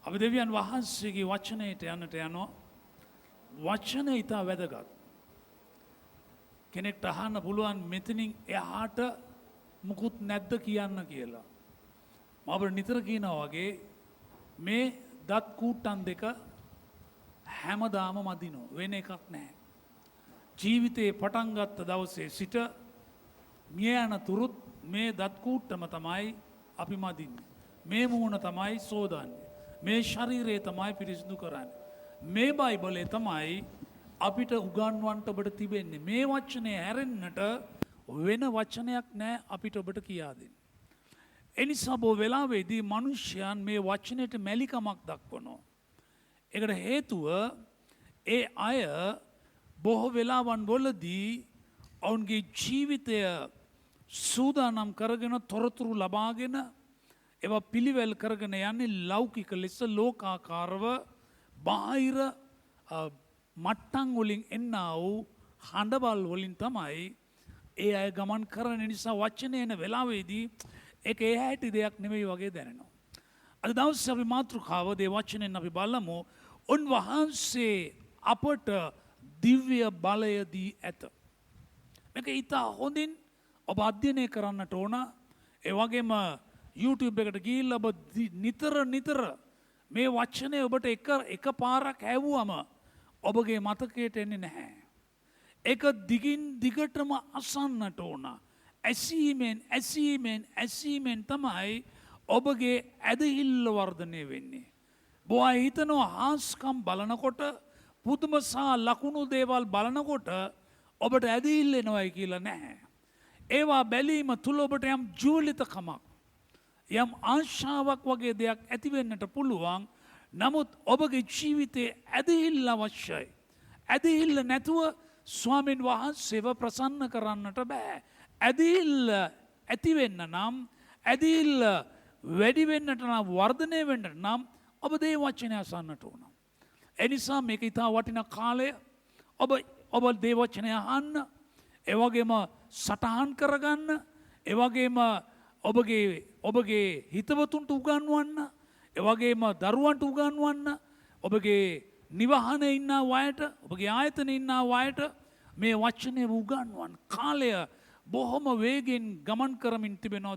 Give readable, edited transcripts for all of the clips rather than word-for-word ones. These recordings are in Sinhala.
අපි දෙවියන් වහන්සේගේ වචනයට යන්නට යනවා. වචන ඉතා වැදගත්. කෙනෙක්ට අහන්න පුළුවන් මෙතනින් එහාට මුකුත් නැද්ද කියන්න කියලා. මම අපිට නිතර කියනවා වගේ මේ දත් කූට්ටන් දෙක හැමදාම මදිනෝ වෙන එකක් නැහැ. ජීවිතේ පටන් ගත්ත දවසේ සිට මිය යන තුරුත් මේ දත් කූට්ටම තමයි අපි මදින්නේ. මේ මූණ තමයි සෝදන්නේ. මේ ශරීරය තමයි පිරිසිදු කරන්නේ. මේ බයිබලේ තමයි අපිට උගන්වන්නට ඔබට තිබෙන්නේ. මේ වචනේ හැරෙන්නට වෙන වචනයක් නැහැ අපිට ඔබට කියා දෙන්න. එනිසා බොහෝ වෙලාවෙදී මිනිසයන් මේ වචනෙට මැලිකමක් දක්වනවා. ඒකට හේතුව ඒ අය බොහෝ වෙලාවන් වලදී ඔවුන්ගේ ජීවිතය සූදානම් කරගෙන තොරතුරු ලබාගෙන ඒවා පිළිවෙල් කරගෙන යන්නේ ලෞකික ලෙස ලෝකාකාරව බාහිර මට්ටම් වලින් එන්නා වූ හඬවල් වලින් තමයි ඒ අය ගමන් කරන නිසා වචනේ එන වෙලාවේදී ඒක ඒ හැටි දෙයක් නෙමෙයි වගේ දැනෙනවා. අද දවසේ අපි මාතෘකාව දේ වචනෙන් අපි බලමු. උන්වහන්සේ අපට දිව්‍ය බලය දී ඇත. මේක ඉතා හොඳින් ඔබ අධ්‍යයනය කරන්නට ඕන. ඒ වගේම YouTube එකට ගිහිල්ලා ඔබ නිතර මේ වචනේ ඔබට එක පාරක් ඇහුවම ඔබගේ මතකයට එන්නේ නැහැ. ඒක දිගින් දිගටම අසන්නට ඕන. ඇසීමෙන් තමයි ඔබගේ ඇදහිල්ල වර්ධනය වෙන්නේ. බොහෝ අය හිතනවා හාස්කම් බලනකොට පුදුම සහ ලකුණු දේවල් බලනකොට ඔබට ඇදහිල්ල එනවයි කියලා නැහැ. ඒවා බැලීම තුල ඔබට යම් ජීවිතකමක් යම් ආශාවක් වගේ දෙයක් ඇති වෙන්නට පුළුවන්. නමුත් ඔබගේ ජීවිතයේ ඇදහිල්ල අවශ්‍යයි. ඇදහිල්ල නැතුව ස්වාමීන් වහන්සේව ප්‍රසන්න කරන්නට බෑ. ඇදහිල්ල ඇති වෙන්න නම් ඇදහිල්ල වැඩි වෙන්නට නම් වර්ධනය වෙන්නට නම් ඔබ දේ වචනය අසන්නට ඕන. ඒ නිසා මේක ඉතා වටිනා කාලය. ඔබ දේ වචනය අහන්න, ඒ වගේම සටහන් කරගන්න, ඒ වගේම ඔබගේ හිතවතුන්ට උගන්වන්න, ඒ වගේම දරුවන්ට උගන්වන්න, ඔබගේ නිවහනේ ඉන්න අයට, ඔබගේ ආයතනයේ ඉන්න අයට මේ වචනේ උගන්වන්න. කාලය බොහොම වේගෙන් ගමන් කරමින් තිබෙනවා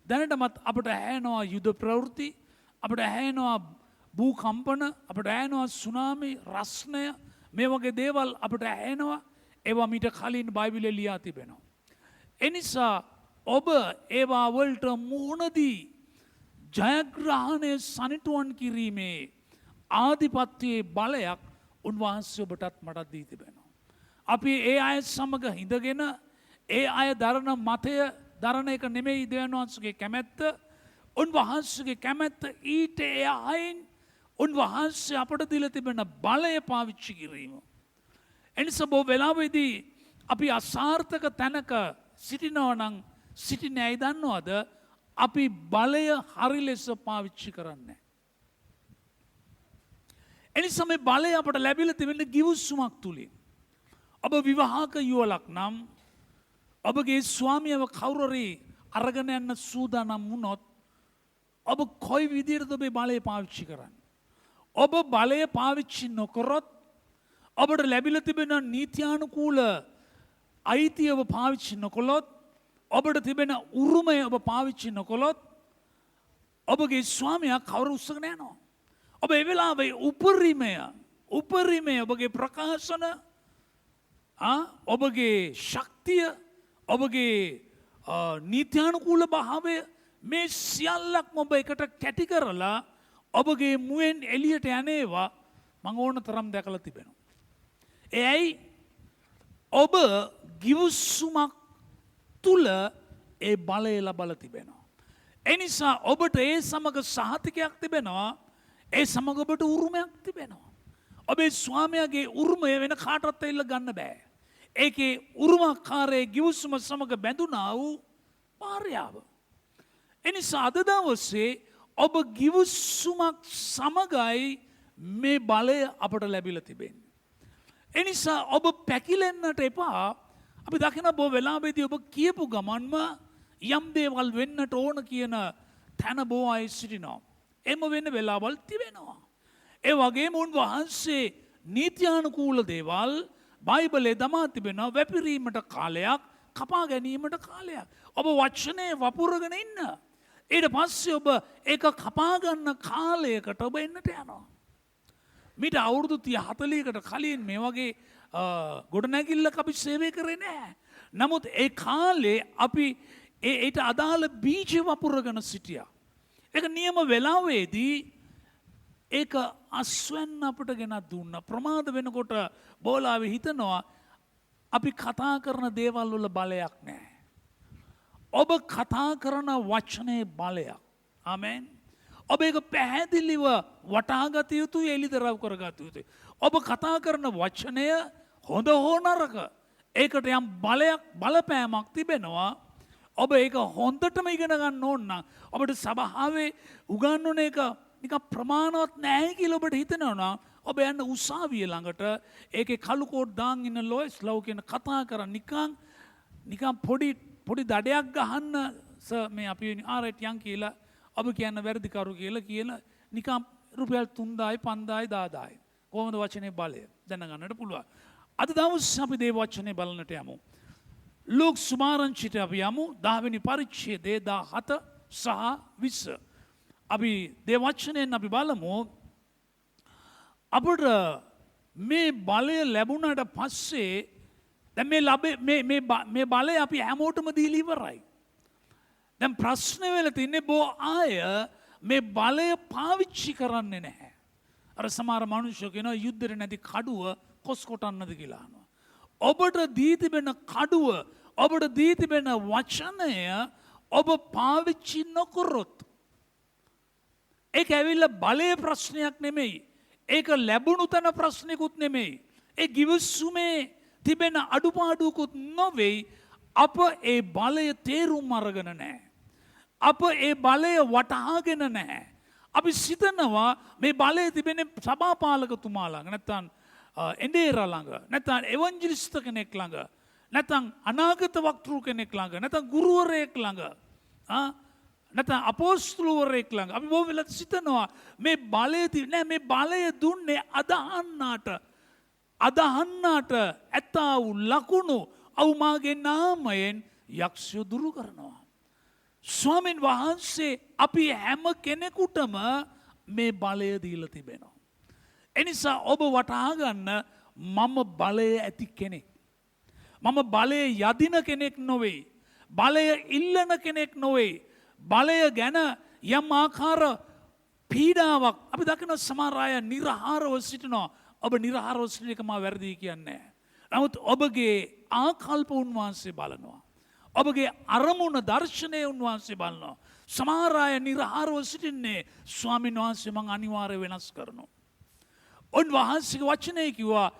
දැනටමත් අපට ඇහෙනවා යුද ප්‍රවෘත්ති, අපට ඇහෙනවා භූකම්පන, අපට ඇහෙනවා සුනාමි, රස්නය, මේ වගේ දේවල් අපට ඇහෙනවා. ඒවා මීට කලින් බයිබලයේ ලියා තිබෙනවා. එනිසා ඔබ ඒවා වලට මුහුණ දී ජයග්‍රහණය සනිටුවන් කිරීමේ ආධිපත්‍යයේ බලයක් උන්වහන්සේ ඔබටත් මටත් දී තිබෙනවා. අපි ඒ අය සමග හිඳගෙන ඒ අය දරන මතය දරන එක නෙමෙයි දෙවියන් වහන්සේගේ කැමැත්ත. උන්වහන්සේගේ කැමැත්ත ඊට එහායින් උන්වහන්සේ අපට දීලා තිබෙන බලය පාවිච්චි කිරීම. එනිසා බොහෝ වෙලාවෙදී අපි අසාර්ථක තැනක සිටිනවා නම් සිටින්නේ ඇයි දන්නවද? අපි බලය හරි ලෙස පාවිච්චි කරන්නේ. එනිසා මේ බලය අපට ලැබිලා තිබෙන ගිවිසුමක් තුලින්. ඔබ විවාහක යුවලක් නම් ඔබගේ ස්වාමියව කවුරුරි අරගෙන යන්න සූදානම් වුණොත් ඔබ කොයි විදිහටද ඔබේ බලය පාවිච්චි කරන්නේ? ඔබ බලය පාවිච්චි නොකරොත් ඔබට ලැබිලා තිබෙන නීත්‍යානුකූල අයිතිය ඔබ පාවිච්චි නොකළොත්, ඔබට තිබෙන උරුමය ඔබ පාවිච්චි නොකළොත් ඔබගේ ස්වාමියා කවුරු උස්සගෙන යනවා. ඔබ ඒ වෙලාවේ උපරිමය ඔබගේ ප්‍රකාශන, ඔබගේ ශක්තිය, ඔබගේ නීත්‍යානුකූල භාවය, මේ සියල්ලක්ම ඔබ එකට කැටි කරලා ඔබගේ මුවෙන් එළියට යන්නේවා මම ඕන තරම් දැකලා තිබෙනවා. එයි ඔබ ගිවිසුමක් තුල ඒ බලය ලබලා තිබෙනවා. ඒ නිසා ඔබට ඒ සමග සහතිකයක් තිබෙනවා. ඒ සමග ඔබට උරුමයක් තිබෙනවා. ඔබේ ස්වාමියාගේ උරුමය වෙන කාටවත් එල්ල ගන්න බෑ. ඒකේ උරුමකාරයේ ගිවිසුම සමග බැඳුනා වූ භාර්යාව. ඒ නිසා අද දවසේ ඔබ ගිවිසුමක් සමගයි මේ බලය අපට ලැබිලා තිබෙන්නේ. ඒ නිසා ඔබ පැකිලෙන්නට එපා. අපි දකින බොහෝ වෙලාවෙදී ඔබ කියපු ගමන්ම යම් දේවල් වෙන්නට ඕන කියන තැන බොහෝ අය සිටිනවා. එම වෙන වෙලාවල් තිබෙනවා. ඒ වගේම උන්වහන්සේ නීත්‍යානුකූල දේවල් බයිබලේ දමා තිබෙනවා. වැපිරීමට කාලයක්, කපා ගැනීමට කාලයක්. ඔබ වචනය වපුරගෙන ඉන්න. ඊට පස්සේ ඔබ ඒක කපා ගන්න කාලයකට ඔබ එන්නට යනවා. මිට අවුරුදු 30-40කට කලින් මේ වගේ ගොඩනැගිල්ලක් අපි සේවය කරේ නැහැ. නමුත් ඒ කාලේ අපි ඒට අදාළ බීජ වපුරගෙන සිටියා. ඒක නියම වෙලාවේදී ඒක අස්වැන්න අපට ගෙනත් දුන්නා. ප්‍රමාද වෙනකොට බෝලාවේ හිතනවා අපි කතා කරන දේවල් වල බලයක් නැහැ. ඔබ කතා කරන වචනේ බලයක්. ආමෙන්. ඔබ ඒක පැහැදිලිව වටහාගත යුතුයි, එළිදරව් කරගත යුතුයි. ඔබ කතා කරන වචනය හොඳ හෝ නරක ඒකට යම් බලයක්, බලපෑමක් තිබෙනවා. ඔබ ඒක හොඳටම ඉගෙන ගන්න ඕන නම් ඔබට සභාවේ උගන්වන එක නිකන් ප්‍රමාණවත් නැහැ කියලා ඔබට හිතෙනවා නම් ඔබ යන්න උසාවිය ළඟට ඒකේ කළු කෝට් දාන් ඉන්න ලොයිස් ලව් කියන කතා කරන් නිකන් පොඩි දඩයක් ගහන්න මේ අපි ආරට් යන් කියලා ඔබ කියන්න වැරදිකරු කියලා නිකන් රුපියල් 3000යි 5000යි 10000යි කොහොමද වචනේ බලය දැනගන්නට පුළුවන්. අද දවස් අපි දේ වචනේ බලන්නට යමු. ලූක් සුමාරංචිට අපි යමු 10 වෙනි පරිච්ඡේදයේ 17 සහ 20. අපි දේ වචනයෙන් අපි බලමු අපට මේ බලය ලැබුණාට පස්සේ දැන් මේ බලය අපි හැමෝටම දීලා ඉවරයි. දැන් ප්‍රශ්නේ වෙලා තින්නේ බොහෝ අය මේ බලය පාවිච්චි කරන්නේ නැහැ. අර සමහර මිනිස්සු කියනවා යුද්ධෙට නැති කඩුව කොස් කොටන්නද කියලා අහනවා. ඔබට දී තිබෙන කඩුව, ඔබට දී තිබෙන වචනය ඔබ පාවිච්චි නොකරොත් ඒක ඇවිල්ලා බලයේ ප්‍රශ්නයක් නෙමෙයි. ඒක ලැබුණු තැන ප්‍රශ්නයකුත් නෙමෙයි. ඒ ගිවිසුමේ තිබෙන අඩුපාඩුකුත් නොවේ. අප ඒ බලය තේරුම් අරගෙන නැහැ. අප ඒ බලය වටහාගෙන නැහැ. අපි සිතනවා මේ බලය තිබෙන්නේ සභාපාලකතුමා ළඟ, නැත්නම් එඬේරා ළඟ, නැත්නම් එවන්ජලිස්ට් කෙනෙක් ළඟ, නැත්නම් අනාගත වක්තෘ කෙනෙක් ළඟ, නැත්නම් ගුරුවරයෙක් ළඟ, නැත්නම් අපෝස්තලවරයෙක් ළඟ. අපි බොහෝ වෙලාවට සිතනවා මේ බලය නෑ, මේ බලය දුන්නේ අදහන්නට ඇතා වූ ලකුණු අවුමාගේ නාමයෙන් යක්ෂය දුරු කරනවා. ස්වාමීන් වහන්සේ අපි හැම කෙනෙකුටම මේ බලය දීලා තිබෙනවා. එනිසා ඔබ වටහා ගන්න මම බලය ඇති කෙනෙක්. මම බලය යදින කෙනෙක් නොවේ. බලය ඉල්ලන කෙනෙක් නොවේ. බලය ගැන යම් ආකාර පීඩාවක් අපි දකින සමහර අය නිර්ආහාරව සිටිනවා. ඔබ නිර්ආහාරව සිටින එක මා වැරදි කියන්නේ නැහැ. නමුත් ඔබගේ ආකල්ප උන්වහන්සේ බලනවා. ඔබගේ අරමුණ දර්ශනය උන්වහන්සේ බලනවා. සමහර අය නිර්ආහාරව සිටින්නේ ස්වාමීන් වහන්සේ මං අනිවාර්යයෙන් වෙනස් කරනවා. උන්වහන්සේගේ වචනේ කිව්වා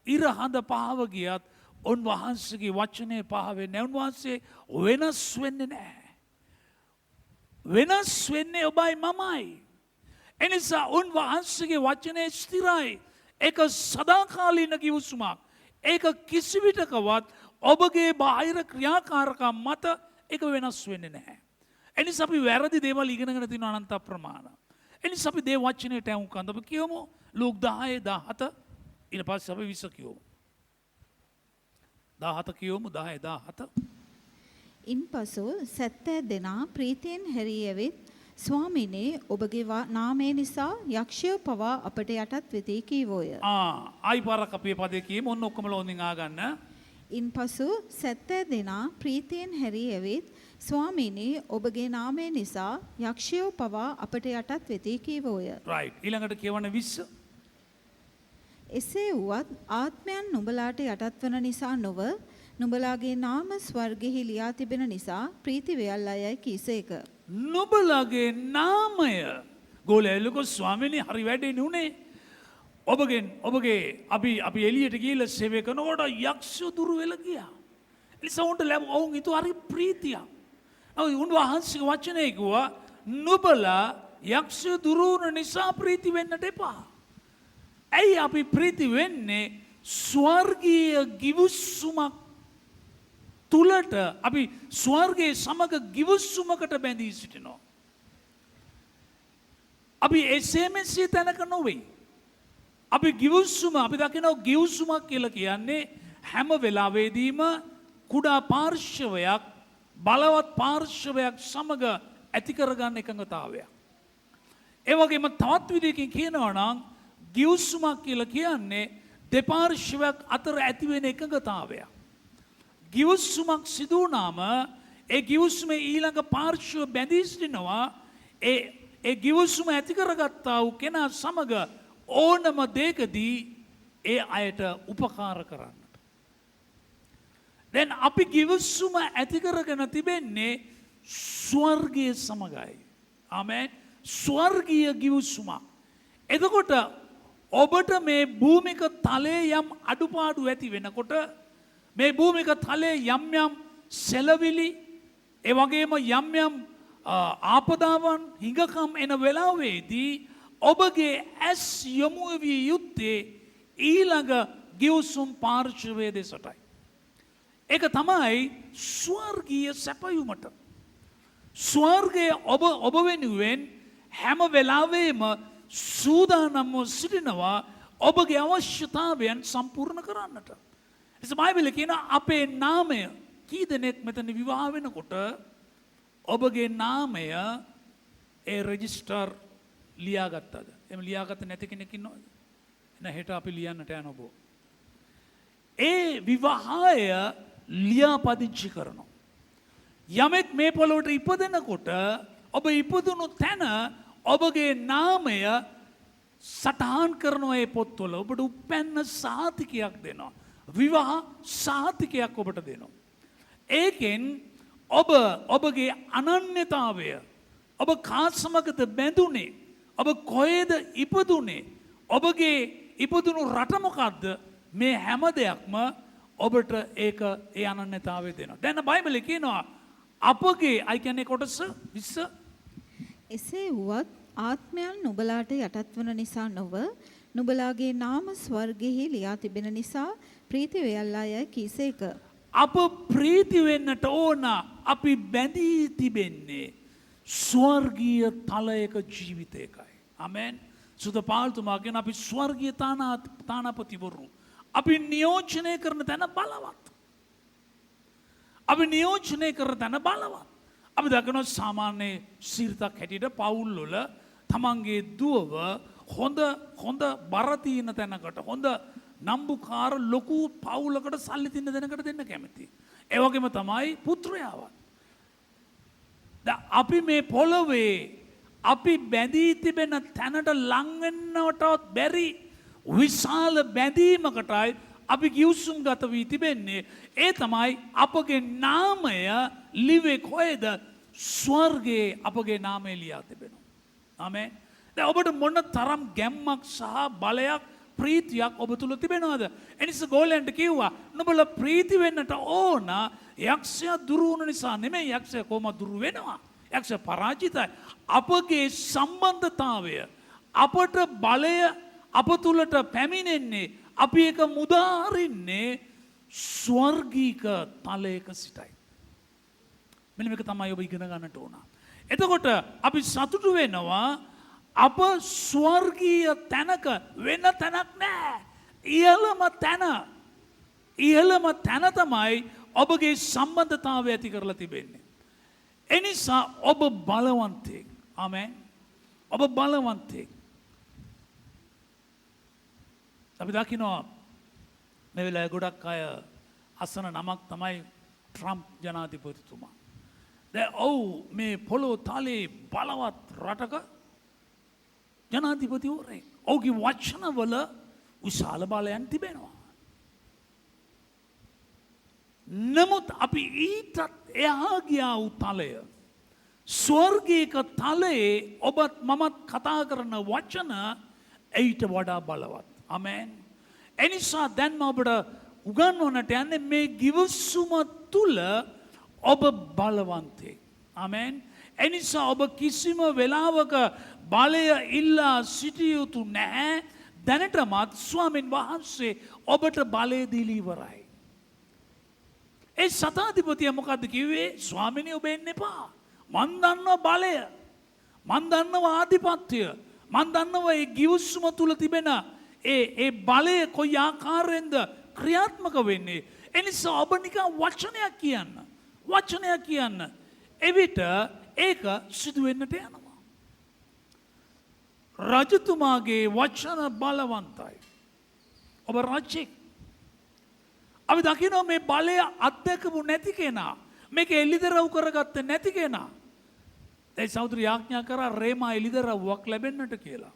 ඉර හඳ පහව ගියත් උන්වහන්සේගේ වචනේ පහ වෙන්නේ නැහැ. උන්වහන්සේ වෙනස් වෙන්නේ නැහැ. වෙනස් වෙන්නේ ඔබයි මමයි. එනිසා උන්වහන්සේගේ වචනේ ස්ථිරයි. ඒක සදාකාලීන කිවිසුමක්. ඒක කිසිවිටකවත් ඔබගේ බාහිර ක්‍රියාකාරකම් මත ඒක වෙනස් වෙන්නේ නැහැ. එනිසා අපි වැරදි දේවල් ඉගෙනගෙන තියෙන අනන්ත ප්‍රමාණ. එනිසා අපි දේ වචනයට යමුකන්ද අපි කියමු ලූක් 10:17 ඊට පස්සේ අපි 20 කියමු. 17 කියමු 10:17. ඉන්පසු 70 දෙනා ප්‍රීතියෙන් හැරී ඇවිත් ස්වාමිනේ ඔබගේ නාමය නිසා යක්ෂයෝ පවා අපට යටත් වෙති කීවෝය. ආයි පාරක් අපේ පදේ කියමු ඔන්න ඔක්කොම ලෝනින් ආගන්න. ඉන්පසු 70 දෙනා ප්‍රීතියෙන් හැරී ඇවිත් ස්වාමිනේ ඔබගේ නාමය නිසා යක්ෂයෝ පවා අපට යටත් වෙති කීවෝය. රයිට්. ඊළඟට කියවන 20. එසේ වුවත් ආත්මයන් නුඹලාට යටත් වන නිසා නොව නුඹලාගේ නාම ස්වර්ගෙහි ලියා තිබෙන නිසා ප්‍රීති වේල් අයයි කීසේක. නුඹලාගේ නාමය ගෝලෙලක ස්වාමීනි හරි වැඩේ නුනේ. ඔබගේ අපි එළියට ගිහලා සේවය කරනකොට යක්ෂ දුරු වෙලා ගියා. එනිසා උන්ට ඔවුන් හිතුවා හරි ප්‍රීතියක්. උන්වහන්සේගේ වචනේ කිව්වා නුඹලා යක්ෂ දුරු වුණ නිසා ප්‍රීති වෙන්නට එපා. ඇයි අපි ප්‍රීති වෙන්නේ? ස්වර්ගීය ගිවිසුමක් තුලට අපි ස්වර්ගයේ සමග ගිවිසුමකට බැඳී සිටිනවා. අපි එසේ මෙසේ තැනක නොවෙයි. අපි ගිවිසුම අපි දකිනවා ගිවිසුමක් කියලා කියන්නේ හැම වෙලාවෙදීම කුඩා පාර්ශවයක් බලවත් පාර්ශවයක් සමග ඇති කරගන්න එකඟතාවයක්. ඒ වගේම තවත් විදිහකින් කියනවා නම් ගිවිසුමක් කියලා කියන්නේ දෙපාර්ශවයක් අතර ඇති වෙන එකඟතාවයක්. ගිවිසුමක් සිදු වුණාම ඒ ගිවිසුමේ ඊළඟ පාර්ශව බැඳී සිටිනවා ඒ ගිවිසුම ඇති කරගත්තා වූ කෙනා සමග ඕනම දෙයකදී ඒ අයට උපකාර කරන්නට. දැන් අපි ගිවිසුම ඇති කරගෙන තිබෙන්නේ ස්වර්ගයේ සමගයි. ආමේන්. ස්වර්ගීය ගිවිසුමක්. එතකොට ඔබට මේ භූමික තලයේ යම් අඩුපාඩු ඇති වෙනකොට මේ භූමික තලයේ යම් යම් සෙලවිලි ඒ වගේම යම් යම් ආපදාවන් හිඟකම් එන වෙලාවේදී ඔබගේ ඇස් යොමු විය යුත්තේ ඊළඟ ගිවිසුම් පාර්ශවයේ දෙසටයි. ඒක තමයි ස්වර්ගීය සැපයුමට. ස්වර්ගයේ ඔබ වෙනුවෙන් හැම වෙලාවෙම සූදානම්ව සිටිනවා ඔබගේ අවශ්‍යතාවයන් සම්පූර්ණ කරන්නට. එසේ බයිබලයේ කියන අපේ නාමය කී දෙනෙක් මෙතන විවාහ වෙනකොට ඔබගේ නාමය ඒ රෙජිස්ටර් ලියාගත්තද? එහෙම ලියාගත්ත නැති කෙනෙක් ඉන්නවද? එහෙනම් හෙට අපි ලියන්නට යන ඔබ. ඒ විවාහය ලියාපදිංචි කරනවා. යමෙක් මේ පොළොවට ඉපදෙනකොට ඔබ ඉපදුණු තැන ඔබගේ නාමය සටහන් කරනවා ඒ පොත්වල. ඔබට උපැන්න සහතිකයක් දෙනවා. විවාහ සහතිකයක් ඔබට දෙනවා. ඒකෙන් ඔබගේ අනන්‍යතාවය ඔබ කා සමගද බැඳුනේ ඔබ කොහෙද ඉපදුනේ ඔබගේ ඉපදුණු රට මොකද්ද මේ හැම දෙයක්ම ඔබට ඒක ඒ අනන්‍යතාවය දෙනවා. දැන් බයිබලයේ කියනවා අපගේ අය කියන්නේ කොටස 20 එසේ වුවත් ආත්මයන් නුඹලාට යටත් වන නිසා නොව නුඹලාගේ නාම ස්වර්ගෙහි ලියා තිබෙන නිසා ප්‍රීති වේල්ලා යයි කීසේක. අප ප්‍රීති වෙන්නට ඕන අපි බැඳී තිබෙන්නේ ස්වර්ගීය තලයක ජීවිතයකයි. ආමෙන්. සුද පාල්තුමා කියන අපි ස්වර්ගීය තානාපතිවරු. අපි නියෝජනය කරන තැන බලවත්. අපි නියෝජනය කරන තැන බලවත්. අපි දකිනවා සාමාන්‍ය සිරිතක් හැටියට පවුල් වල තමන්ගේ දුවව හොඳ බර තියෙන තැනකට හොඳ නම්බුකාර ලොකු පවුලකට සල්ලි තින්න දෙනකට දෙන්න කැමති. ඒ වගේම තමයි පුත්‍රයාවත්. අපි මේ පොළොවේ අපි බැඳී තිබෙන තැනට ලං වෙන්නටවත් බැරි විශාල බැඳීමකටයි අපි ගිවිසුම් ගත වී තිබෙන්නේ. ඒ තමයි අපගේ නාමය ලිවේ කොහෙද? ස්වර්ගයේ අපගේ නාමය ලියා තිබෙනවා. ආමේන්. දැන් ඔබට මොන තරම් ගැම්මක් සහ බලයක් ප්‍රීතියක් ඔබ තුල තිබෙනවද? එනිසා ගෝලයන්ට කිව්වා නුඹලා ප්‍රීති වෙන්නට ඕන. යක්ෂයා දුරු වුණ නිසා නෙමෙයි. යක්ෂයා කොහොමද දුරු වෙනවා? යක්ෂයා පරාජිතයි. අපගේ සම්බන්ධතාවය අපට බලය අප තුලට පැමිණෙන්නේ අපි එක මුදාහරින්නේ ස්වර්ගීක තලයක සිටයි. මෙන්න මේක තමයි ඔබ ඉගෙන ගන්නට ඕන. එතකොට අපි සතුටු වෙනවා අප ස්වර්ගීය තැනක වෙන තැනක් නැහැ. ඉහළම තැන තමයි ඔබගේ සම්බන්ධතාවය ඇති කරලා තිබෙන්නේ. එනිසා ඔබ බලවන්තයෙක්. ආමේන්. ඔබ බලවන්තයෙක්. අපි දකිනවා මේ වෙලාවේ ගොඩක් අය අසන නමක් තමයි ට්‍රම්ප් ජනාධිපතිතුමා. දැන් මේ පොළොව තලයේ බලවත් රටක ජනාධිපතිවරයෙක්. ඔහුගේ වචනවල විශාල බලයන් තිබෙනවා. නමුත් අපි ඊටත් එහා ගියා වූ තලය ස්වර්ගීක තලයේ ඔබත් මමත් කතා කරන වචන ඊට වඩා බලවත්. ආමේන්. එනිසා දැන් ඔබට උගන්වන්නට යන්නේ මේ ගිවිසුම තුල ඔබ බලවන්තයෙක්. ආමේන්. එනිසා ඔබ කිසිම වෙලාවක බලය ඉල්ලා සිටිය යුතු නැහැ. දැනටමත් ස්වාමීන් වහන්සේ ඔබට බලය දීලා ඉවරයි. ඒ සතාධිපතියා මොකද්ද කිව්වේ? ස්වාමීනි ඔබ එන්න එපා. මන් දන්නවා බලය. මන් දන්නවා ආධිපත්‍ය. මන් දන්නවා ඒ ගිවිසුම තුල තිබෙන ඒ බලය කොයි ආකාරයෙන්ද ක්‍රියාත්මක වෙන්නේ. එනිසා ඔබ නිකන් වචනයක් කියන්න. එවිට ඒක සිදු වෙන්නට යනවා. රජතුමාගේ වචන බලවන්තයි. ඔබ රජෙක්. අපි දකිනවා මේ බලය අත්දැකපු නැති කෙනා. මේක එළිදරව් කරගත්තේ නැති කෙනා. ඒ සහෝදරයා ආඥා කරා රේමා එළිදරව්වක් ලැබෙන්නට කියලා.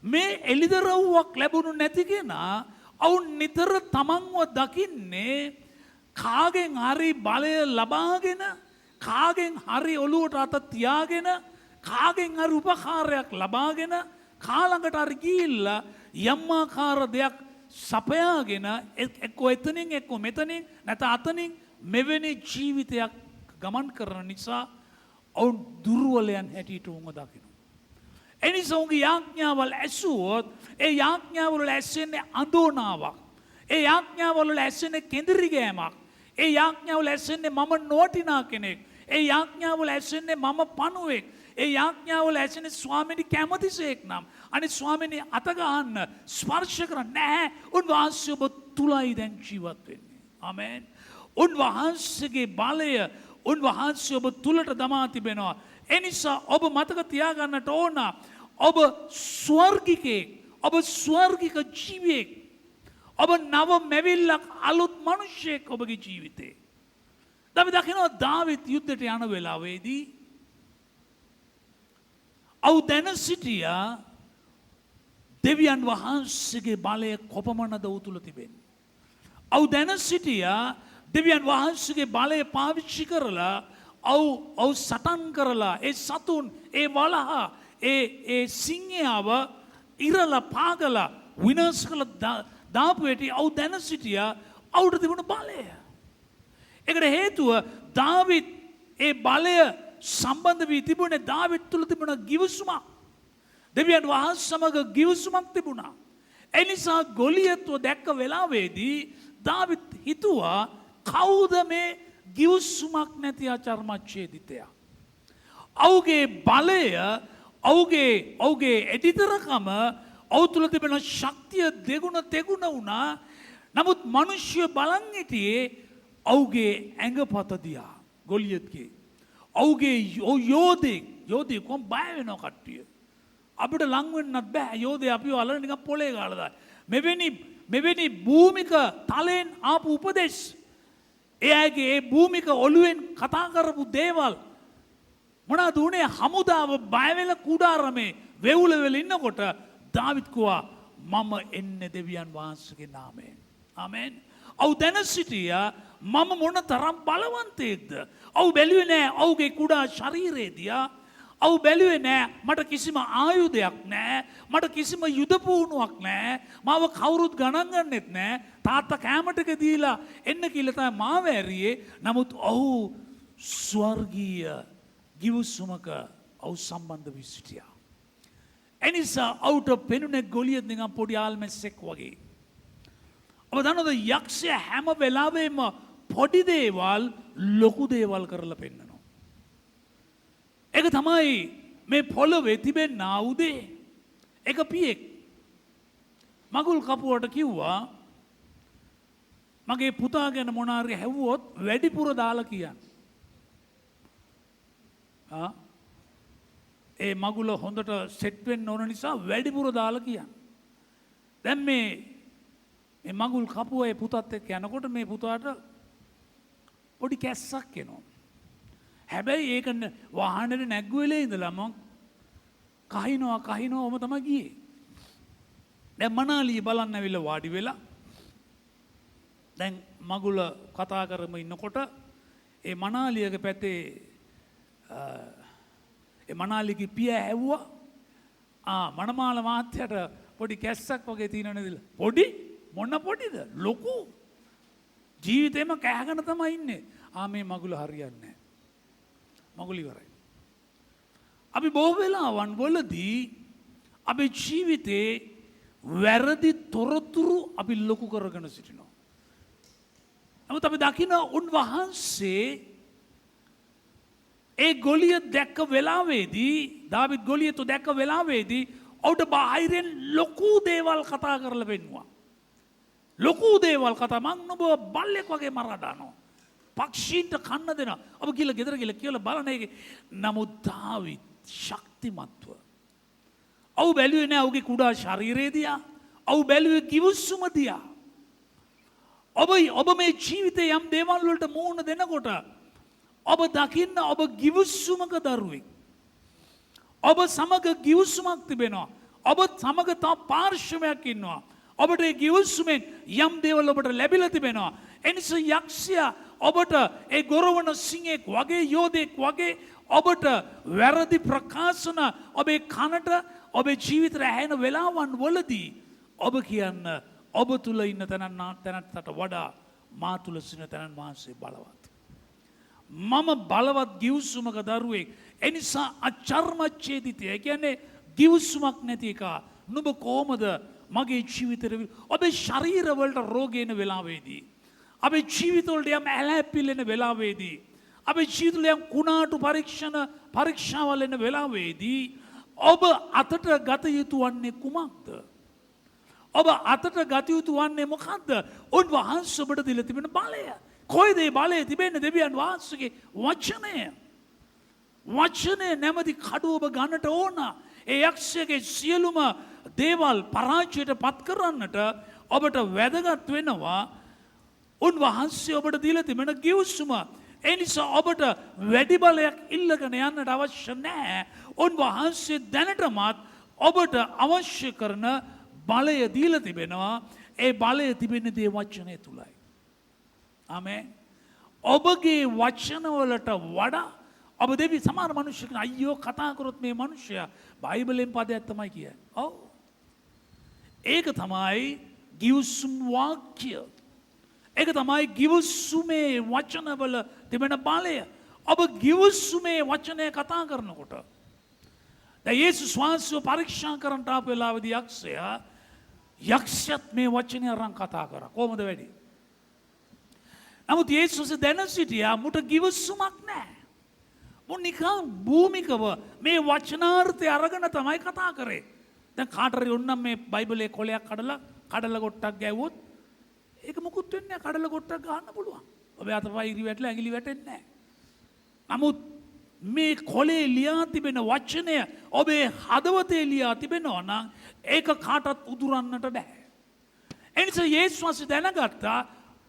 මේ එළිදරව්වක් ලැබුණු නැති කෙනා ඔවුන් නිතර තමන්ව දකින්නේ කාගෙන් හරි බලය ලබාගෙන කාගෙන් හරි ඔළුවට අත තියාගෙන කාගෙන් හරි උපකාරයක් ලබාගෙන කාළඟට හරි ගිහිල්ලා යම් ආකාර දෙයක් සපයාගෙන එක්කෝ එතනින් එක්කෝ මෙතනින් නැත අතනින් මෙවැනි ජීවිතයක් ගමන් කරන නිසා ඔවුන් දුර්වලයන් හැටියට උන්ව දකිනවා. එනිසා උන්ගේ යාඥාවල් ඇසුවොත් ඒ යාඥාවල ඇසෙන්නේ අඳෝනාවක්. ඒ යාඥාවල ඇසෙන්නේ කෙඳිරිගෑමක්. ඒ යාඥාවල ඇසෙන්නේ මම නොවටිනා කෙනෙක්. ඒ යාඥාවල ඇසෙන්නේ මම පණුවෙක්. ඒ යාඥාවල ඇසෙන්නේ ස්වාමීනි කැමතිසෙක් නම්. අනිත් ස්වාමීනි අත ගන්න ස්පර්ශ කරන්නේ නැහැ. උන්වහන්සේ ඔබ තුලයි දැන් ජීවත් වෙන්නේ. ආමෙන්. උන්වහන්සේගේ බලය උන්වහන්සේ ඔබ තුලට දමා තිබෙනවා. එනිසා ඔබ මතක තියාගන්නට ඕන ඔබ ස්වර්ගිකයෙක්. ඔබ ස්වර්ගික ජීවියෙක්. ඔබ නව මැවිල්ලක් අලුත් මිනිසෙක් ඔබගේ ජීවිතේ. අපි දකිනවා දාවිත් යුද්ධයට යන වෙලාවේදී ඔව් දැන සිටියා දෙවියන් වහන්සේගේ බලය කොපමණද ඔහු තුල තිබෙන්නේ. ඔව් දැන සිටියා දෙවියන් වහන්සේගේ බලය පාවිච්චි කරලා ඔව් සටන් කරලා ඒ සතුන් ඒ වලහා ඒ සිංහයාව ඉරලා පාගලා විනාශ කළ දාපු හැටි ඔව් දැන සිටියා ඔහුට තිබුණ බලය. ඒකට හේතුව දාවිත් ඒ බලය සම්බන්ධ වී තිබුණේ දාවිත් තුල තිබුණ ගිවිසුමක්. දෙවියන් වහන්සේ සමග ගිවිසුමක් තිබුණා. ඒ නිසා ගොලියත්ව දැක්ක වෙලාවේදී දාවිත් හිතුවා කවුද මේ ගිවිසුමක් නැති අචර්මච්ඡේදිතයා. ඔහුගේ බලය ඔහුගේ එඩිතරකම ඔහු තුල තිබෙන ශක්තිය දෙගුණ තෙගුණ වුණා. නමුත් මිනිස්සු බලන් හිටියේ ඔහුගේ ඇඟපත දිහා ගොලියත්ගේ. ඔහුගේ යෝධේ කොම් බය වෙනවා කට්ටිය. අපිට ලං වෙන්නත් බෑ. යෝධේ අපිව අල්ලන නිකන් පොලේ ගාලා දායි. මෙවැනි භූමික තලෙන් ආපු උපදේශ එයාගේ ඒ භූමික ඔළුවෙන් කතා කරපු දේවල් මොනවද උනේ? හමුදාව බය වෙලා කුඩාරමේ වෙවුල වෙල ඉන්නකොට දාවිත් කිව්වා මම එන්නේ දෙවියන් වහන්සේගේ නාමයෙන්. ආමෙන්. ඔව් දැන සිටියා මම මොන තරම් බලවන්තයෙක්ද. ඔව් බැලුවේ නෑ ඔහුගේ කුඩා ශරීරය දිහා. ඔව් බැලුවේ නෑ මට කිසිම ආයුධයක් නෑ. මට කිසිම යුද පුහුණුවක් නෑ. මාව කවුරුත් ගණන් ගන්නෙත් නෑ. තාත්තා කෑමටක දීලා එන්න කියලා තමයි මාව ඇරියේ. නමුත් ඔහු ස්වර්ගීය ගිවිසුමක ඔහු සම්බන්ධ වී සිටියා. එනිසා ඔහුට පෙනුනේ ගොලියත් නිකන් පොඩි ආල්මැස්සෙක් වගේ. ඔබ දන්නවද යක්ෂයා හැම වෙලාවෙම පොඩි දේවල් ලොකු දේවල් කරලා පෙන්නනවා. ඒක තමයි මේ පොළවේ තිබෙන ආයුධේ. ඒක පියෙක්. මගුල් කපුවට කිව්වා මගේ පුතා ගැන මොනාරි හැවුවොත් වැඩිපුර දාලා කියන්න. ඒ මගුල හොඳට සෙට් වෙන්න ඕන නිසා වැඩිපුර දාලා කියන්න. දැන් මේ මගුල් කපුවා ඒ පුතත් එක්ක යනකොට මේ පුතාට පොඩි කැස්සක් එනවා. හැබැයි ඒක වාහනේට නැග්ගු වෙලේ ඉඳලා මම කහිනවා ඔම තමයි ගියේ. දැන් මනාලිය බලන්න ඇවිල්ලා වාඩි වෙලා දැන් මගුල කතා කරමු ඉන්නකොට ඒ මනාලියගේ පැත්තේ ඒ මනාලිගේ පිය ඇහුවා මනමාල මහත්තයට පොඩි කැස්සක් වගේ තියෙනව නේද? පොඩි මොන පොඩිද? ලොකු. ජීවිතේම කෑගෙන තමයි ඉන්නේ. මේ මගුල හරියන්නේ නැහැ. මගුල ඉවරයි. අපි බොහෝ වෙලාවන් වලදී අපේ ජීවිතේ වැරදි තොරතුරු අපි ලොකු කරගෙන සිටිනවා. නමුත් අපි දකින උන්වහන්සේ ඒ ගොලිය දැක්ක වෙලාවේදී දාවිත් ගොලියතු දැක්ක වෙලාවේදී ඔහුට බාහිරෙන් ලොකු දේවල් කතා කරලා පෙන්නුවා. ලොකු දේවල් කතා මං නුඹ බල්ලෙක් වගේ මරා දානවා. පක්ෂීන්ට කන්න දෙනවා. ඔබ කියලා ගෙදර ගිහලා කියලා බලන එක. නමුත් දාවිත් ශක්තිමත්ව. ඔහු බැලුවේ නෑ ඔහුගේ කුඩා ශරීරය දිහා. ඔහු බැලුවේ කිවුස්සුම දිහා. ඔබ මේ ජීවිතේ යම් දේවල් වලට මුහුණ දෙනකොට ඔබ දකින්න ඔබ ගිවිසුමක දරුවෙක්. ඔබ සමග ගිවිසුමක් තිබෙනවා. ඔබ සමග තව පාර්ශ්වයක් ඉන්නවා. ඔබට ඒ ගිවිසුමෙන් යම් දේවල් ඔබට ලැබිලා තිබෙනවා. එනිසා යක්ෂයා ඔබට ඒ ගොරවන සිංහෙක් වගේ යෝධෙක් වගේ ඔබට වැරදි ප්‍රකාශන ඔබේ කනට ඔබේ ජීවිතේ ඇහෙන වෙලාවන් වලදී ඔබ කියන්න ඔබ තුල ඉන්න තැනට වඩා මා තුල සිටින තැනන් වහන්සේ බලවත්. මම බලවත් ගිවිසුමක දරුවෙක්. එනිසා අචර්මච්ඡේදිතය. ඒ කියන්නේ ගිවිසුමක් නැති එක. නුඹ කොහමද මගේ ජීවිතේ ඔබේ ශරීරවලට රෝග එන වෙලාවේදී අපේ ජීවිතවලට යම් ඇලැපිලෙන වෙලාවේදී අපේ ජීවිතවල යම් කුණාටු පරීක්ෂාවල් එන වෙලාවේදී ඔබ අතට ගත යුතු වන්නේ කුමක්ද? ඔබ අතට ගත යුතු වන්නේ මොකද්ද? උන්වහන්සේ ඔබට දීලා තිබෙන බලය. කොයිද මේ බලය තිබෙන්නේ? දෙවියන් වහන්සේගේ වචනය. වචනය නැමැති කඩුව ඔබ ගන්නට ඕන. ඒ යක්ෂයාගේ සියලුම දේවල් පරාජයට පත් කරන්නට ඔබට වැදගත් වෙනවා. උන්වහන්සේ ඔබට දීලා තිබෙන ගිවිසුම. ඒ නිසා ඔබට වැඩි බලයක් ඉල්ලගෙන යන්නට අවශ්‍ය නැහැ. උන්වහන්සේ දැනටමත් ඔබට අවශ්‍ය කරන බලය දීලා තිබෙනවා. ඒ බලය තිබෙන්නේ දේ වචනය තුලයි. ආමේන්. ඔබගේ වචනවලට වඩා ඔබ දෙවි සමහර මිනිස්සු කියන අයියෝ කතා කරොත් මේ මිනිස්සයා බයිබලෙන් පදයක් තමයි කියන්නේ. ඔව්. ඒක තමයි ගිවිසුම් වාක්‍ය. ඒක තමයි ගිවිසුමේ වචනවල තිබෙන බලය. ඔබ ගිවිසුමේ වචනය කතා කරනකොට දැන් යේසුස් වහන්සේව පරීක්ෂා කරන්න ආපු වෙලාවේදී යක්ෂයාත් මේ වචනය අරන් කතා කරා. කොහොමද වැඩි? නමුත් යේසුස් දැන සිටියා මුට ගිවිසුමක් නැහැ. මොන් නිකන් භූමිකව මේ වචනාර්ථය අරගෙන තමයි කතා කරේ. දැන් කාටරි ඔන්නම් මේ බයිබලයේ කොලයක් කඩලා කොටක් ගැව්වොත් ඒක මුකුත් වෙන්නේ නැහැ. කඩලා කොටක් ගන්න පුළුවන්. ඔබේ අතපය ඉරි වැටලා ඇඟිලි වැටෙන්නේ නැහැ. නමුත් මේ කොලේ ලියා තිබෙන වචනය ඔබේ හදවතේ ලියා තිබෙනවා නම් ඒක කාටත් උදුරන්නට බෑ. එනිසා යේසුස් වහන්සේ දැනගත්තා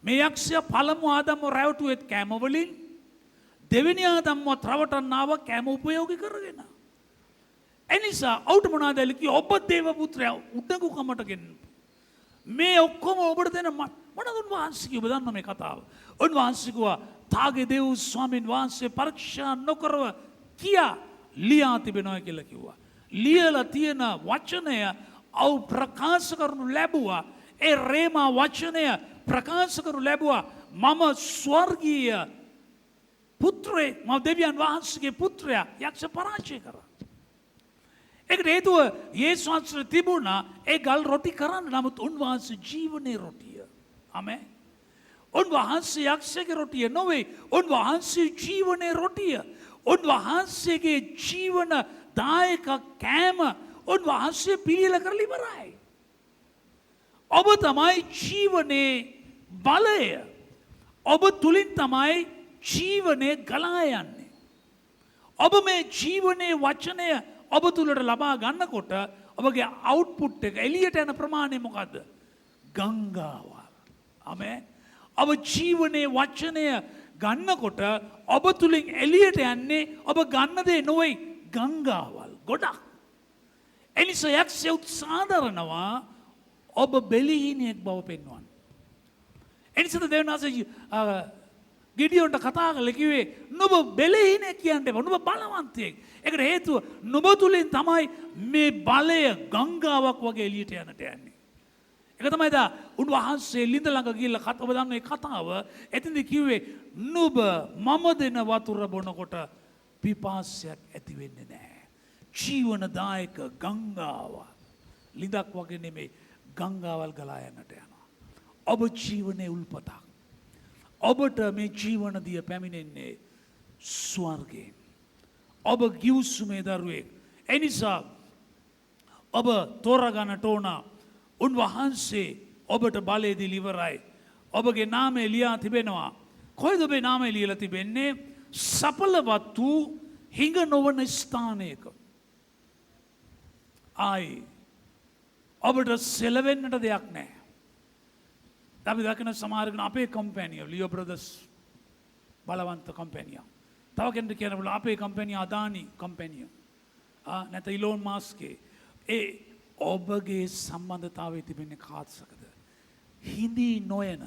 මේ යක්ෂයා පළමු ආදම්ව රැවටුවෙත් කැම වලින් දෙවෙනි ආදම්ව රවටන්න ආව කැම උපයෝගී කරගෙන. එනිසා ඔවුන්ට මොනවද කිව්වේ? ඔබ දේව පුත්‍රයා උඩඟුකමට ගෙන්න. මේ ඔක්කොම ඔබට දෙන මොනවද උන්වහන්සේ කිව්ව දන්න මේ කතාව. උන්වහන්සේ කිව්වා තාගේ දේව ස්වාමීන් වහන්සේ පරීක්ෂා නොකරව කියා ලියා තිබෙනවා කියලා කිව්වා. ලියලා තියෙන වචනය ඔව් ප්‍රකාශ කරනු ලැබුවා. ඒ රේමා වචනය ප්‍රකාශ කරනු ලැබුවා. මම ස්වර්ගීය පුත්‍රයෙක්, මම දෙවියන් වහන්සේගේ පුත්‍රයා. යක්ෂ පරාජය කරා. ඒකට හේතුව යේසුස් වහන්සේ තිබුණා ඒ ගල් රොටි කරන්න. නමුත් උන්වහන්සේ ජීවනේ රොටිය. ආමේන්. උන්වහන්සේ යක්ෂගේ රොටිය නොවේ. උන්වහන්සේ ජීවනේ රොටිය. උන්වහන්සේගේ ජීවන දායක කෑම උන්වහන්සේ පිළිල කරලා ඉවරයි. ඔබ තමයි ජීවනේ බලය. ඔබ තුලින් තමයි ජීවනේ ගලා යන්නේ. ඔබ මේ ජීවනේ වචනය ඔබ තුලට ලබා ගන්නකොට ඔබගේ අවුට්පුට් එක එළියට යන ප්‍රමාණය මොකද්ද? ගංගාවල්. ආමේන්. ඔබ ජීවනේ වචනය ගන්නකොට ඔබ තුලින් එළියට යන්නේ ඔබ ගන්න දේ නොවේ ගංගාවල් ගොඩක්. එනිසා යක්ෂයා උත්සාහ දරනවා ඔබ බෙලහීනියෙක් බව පෙන්වන්න. එනිසා දෙවනාසේ ගිඩියොන්ට කතා කරලා කිව්වේ නුඹ බෙලහීනෙක් කියන්න එපා. නුඹ බලවන්තයෙක්. ඒකට හේතුව නුඹ තුලින් තමයි මේ බලය ගංගාවක් වගේ එළියට යන්නට යන්නේ. ඒක තමයි දා උන්වහන්සේ ලිඳ ළඟ ගිහිල්ලා ඔබ දන්න මේ කතාව. එතෙන්දී කිව්වේ නුඹ මම දෙන වතුර බොනකොට පිපාසයක් ඇති වෙන්නේ නැහැ. ජීවනදායක ගංගාව. ලිඳක් වගේ නෙමෙයි ගංගාවල් ගලා යන්නට යනවා. ඔබ ජීවනයේ උල්පතක්. ඔබට මේ ජීවන දිය පැමිණෙන්නේ ස්වර්ගයෙන්. ඔබ ගිවිසුමේ දරුවෙක්. එනිසා ඔබ තෝරගන්නට ඕන උන්වහන්සේ ඔබට බලය දීලා ඉවරයි. ඔබගේ නාමය ලියා තිබෙනවා. කොහෙද ඔබේ නාමය ලියලා තිබෙන්නේ? සඵලවත් වූ හිඟ නොවන ස්ථානයක. ආයි ඔබට සෙලවෙන්නට දෙයක් නැහැ. අපි දකින සමහර කෙනා අපේ කම්පැනි ලියෝ බ්‍රදර්ස් බලවන්ත කම්පැනි. තව කෙනෙක් කියන බල අපේ කම්පැනි අදානි කම්පැනි. නැත්නම් ඉලෝන් මාස්ක්ගේ ඒ ඔබගේ සම්බන්ධතාවයේ තිබෙන්නේ කාත්සකද? හිඳී නොයන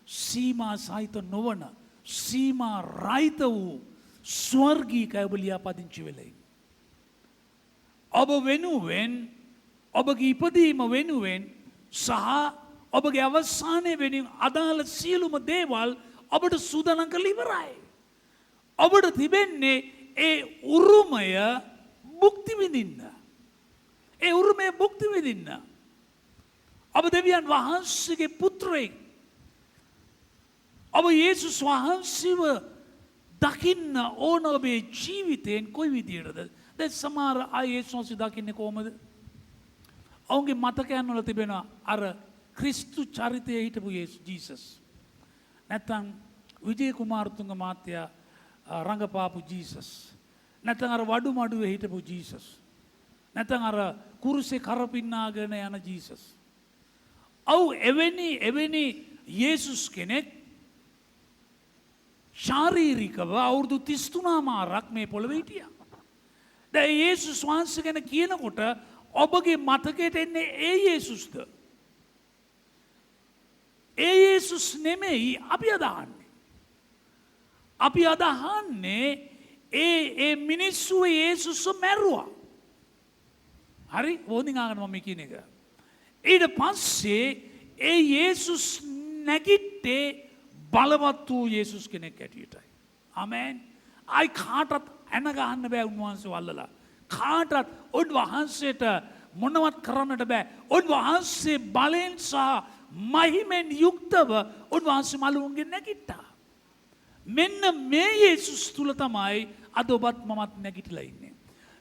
සීමා සහිත නොවන සීමා රහිත වූ ස්වර්ගීකය ඔබ ලියාපදිංචි වෙලා ඉන්නේ. ඔබ වෙනුවෙන් ඔබගේ ඉපදීම වෙනුවෙන් සහ ඔබගේ අවසානයේ වෙනුවෙන් අදාළ සියලුම දේවල් ඔබට සූදානම් කරලා ඉවරයි. ඔබට තිබෙන්නේ ඒ උරුමය භුක්ති විඳින්න. ඒ උරුමය භුක්ති විඳින්න. ඔබ දෙවියන් වහන්සේගේ පුත්‍රයෙක්. ඔබ යේසුස් වහන්සේව දකින්න ඕන ඔබේ ජීවිතයෙන් කොයි විදියටද? දැන් සමහර අය යේසුස් වහන්සේ දකින්නේ කොහමද? ඔවුන්ගේ මතකයන් වල තිබෙන අර ක්‍රිස්තු චරිතයේ හිටපු ජීසස්. නැත්නම් විජේ කුමාරතුංග මහත්තයා රංගපාපු ජීසස්. නැත්නම් අර වඩු මඩුවේ හිටපු ජීසස්. නැත්නම් අර කුරුසේ කරපින්නාගෙන යන ජීසස්. ඔව් එවැනි යේසුස් කෙනෙක් ශාරීරිකව අවුරුදු 33 මාරක් මේ පොළවේ හිටියා. දැන් යේසුස් වහන්සේ ගැන කියනකොට ඔබගේ මතකයට එන්නේ ඒ යේසුස්ද? ඒ යේසුස් නෙමෙයි අපි අදහන්නේ. අපි අදහන්නේ ඒ මිනිස්සු යේසුස්ව මැරුවා. හරි? ඕනින් ආගන්න මම කියන එක. ඊට පස්සේ ඒ යේසුස් නැගිට්ටේ බලවත් වූ යේසුස් කෙනෙක් ඇටියටයි. ආමෙන්. අයි කාටත් ඇන ගහන්න බෑ උන්වහන්සේ වල්ලලා. කාටත් උන්වහන්සේට මොනවත් කරන්නට බෑ. උන්වහන්සේ බලෙන් සහ මහිමෙන් යුක්තව උන්වහන්සේ මළුන්ගෙන් නැගිට්ටා. මෙන්න මේ යේසුස් තුල තමයි අද ඔබත් මමත් නැගිටලා ඉන්නේ.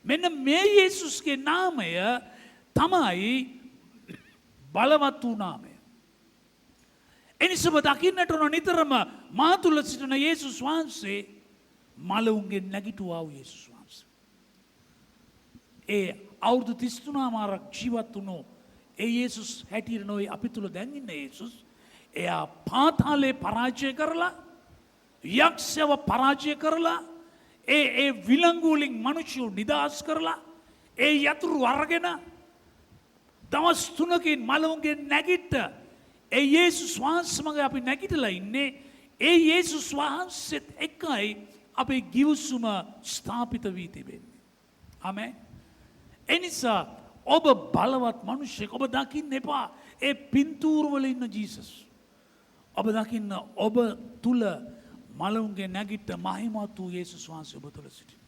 මෙන්න මේ යේසුස්ගේ නාමය තමයි බලවත් වූ නාමය. එනිසා ඔබ දකින්නට ඕන නිතරම මා තුල සිටින යේසුස් වහන්සේ මළුන්ගෙන් නැගිටුවා වූ යේසුස් වහන්සේ. ඒ අවුරුදු 33 මාරක් ජීවත් වුණෝ ඒ යේසුස් හැටියට නොවේ අපි තුල දැන් ඉන්න යේසුස්. එයා පාතාලේ පරාජය කරලා යක්ෂයව පරාජය කරලා ඒ විලංගු වලින් මිනිස්සු නිදහස් කරලා ඒ යතුරු අරගෙන දවස් 3කින් මළුන්ගෙන් නැගිට ඒ යේසුස් වහන්සේ මගේ අපි නැගිටලා ඉන්නේ. ඒ යේසුස් වහන්සේත් එක්කයි අපේ ගිවිසුම ස්ථාපිත වී තිබෙන්නේ. ආමෙන්. එනිසා ඔබ බලවත් මිනිසෙක්. ඔබ දකින්න එපා ඒ පින්තූරු වල ඉන්න ජීසස්. ඔබ දකින්න ඔබ තුල මළුන්ගේ නැගිට මහිමත් වූ යේසුස් වහන්සේ ඔබ තුල සිටින.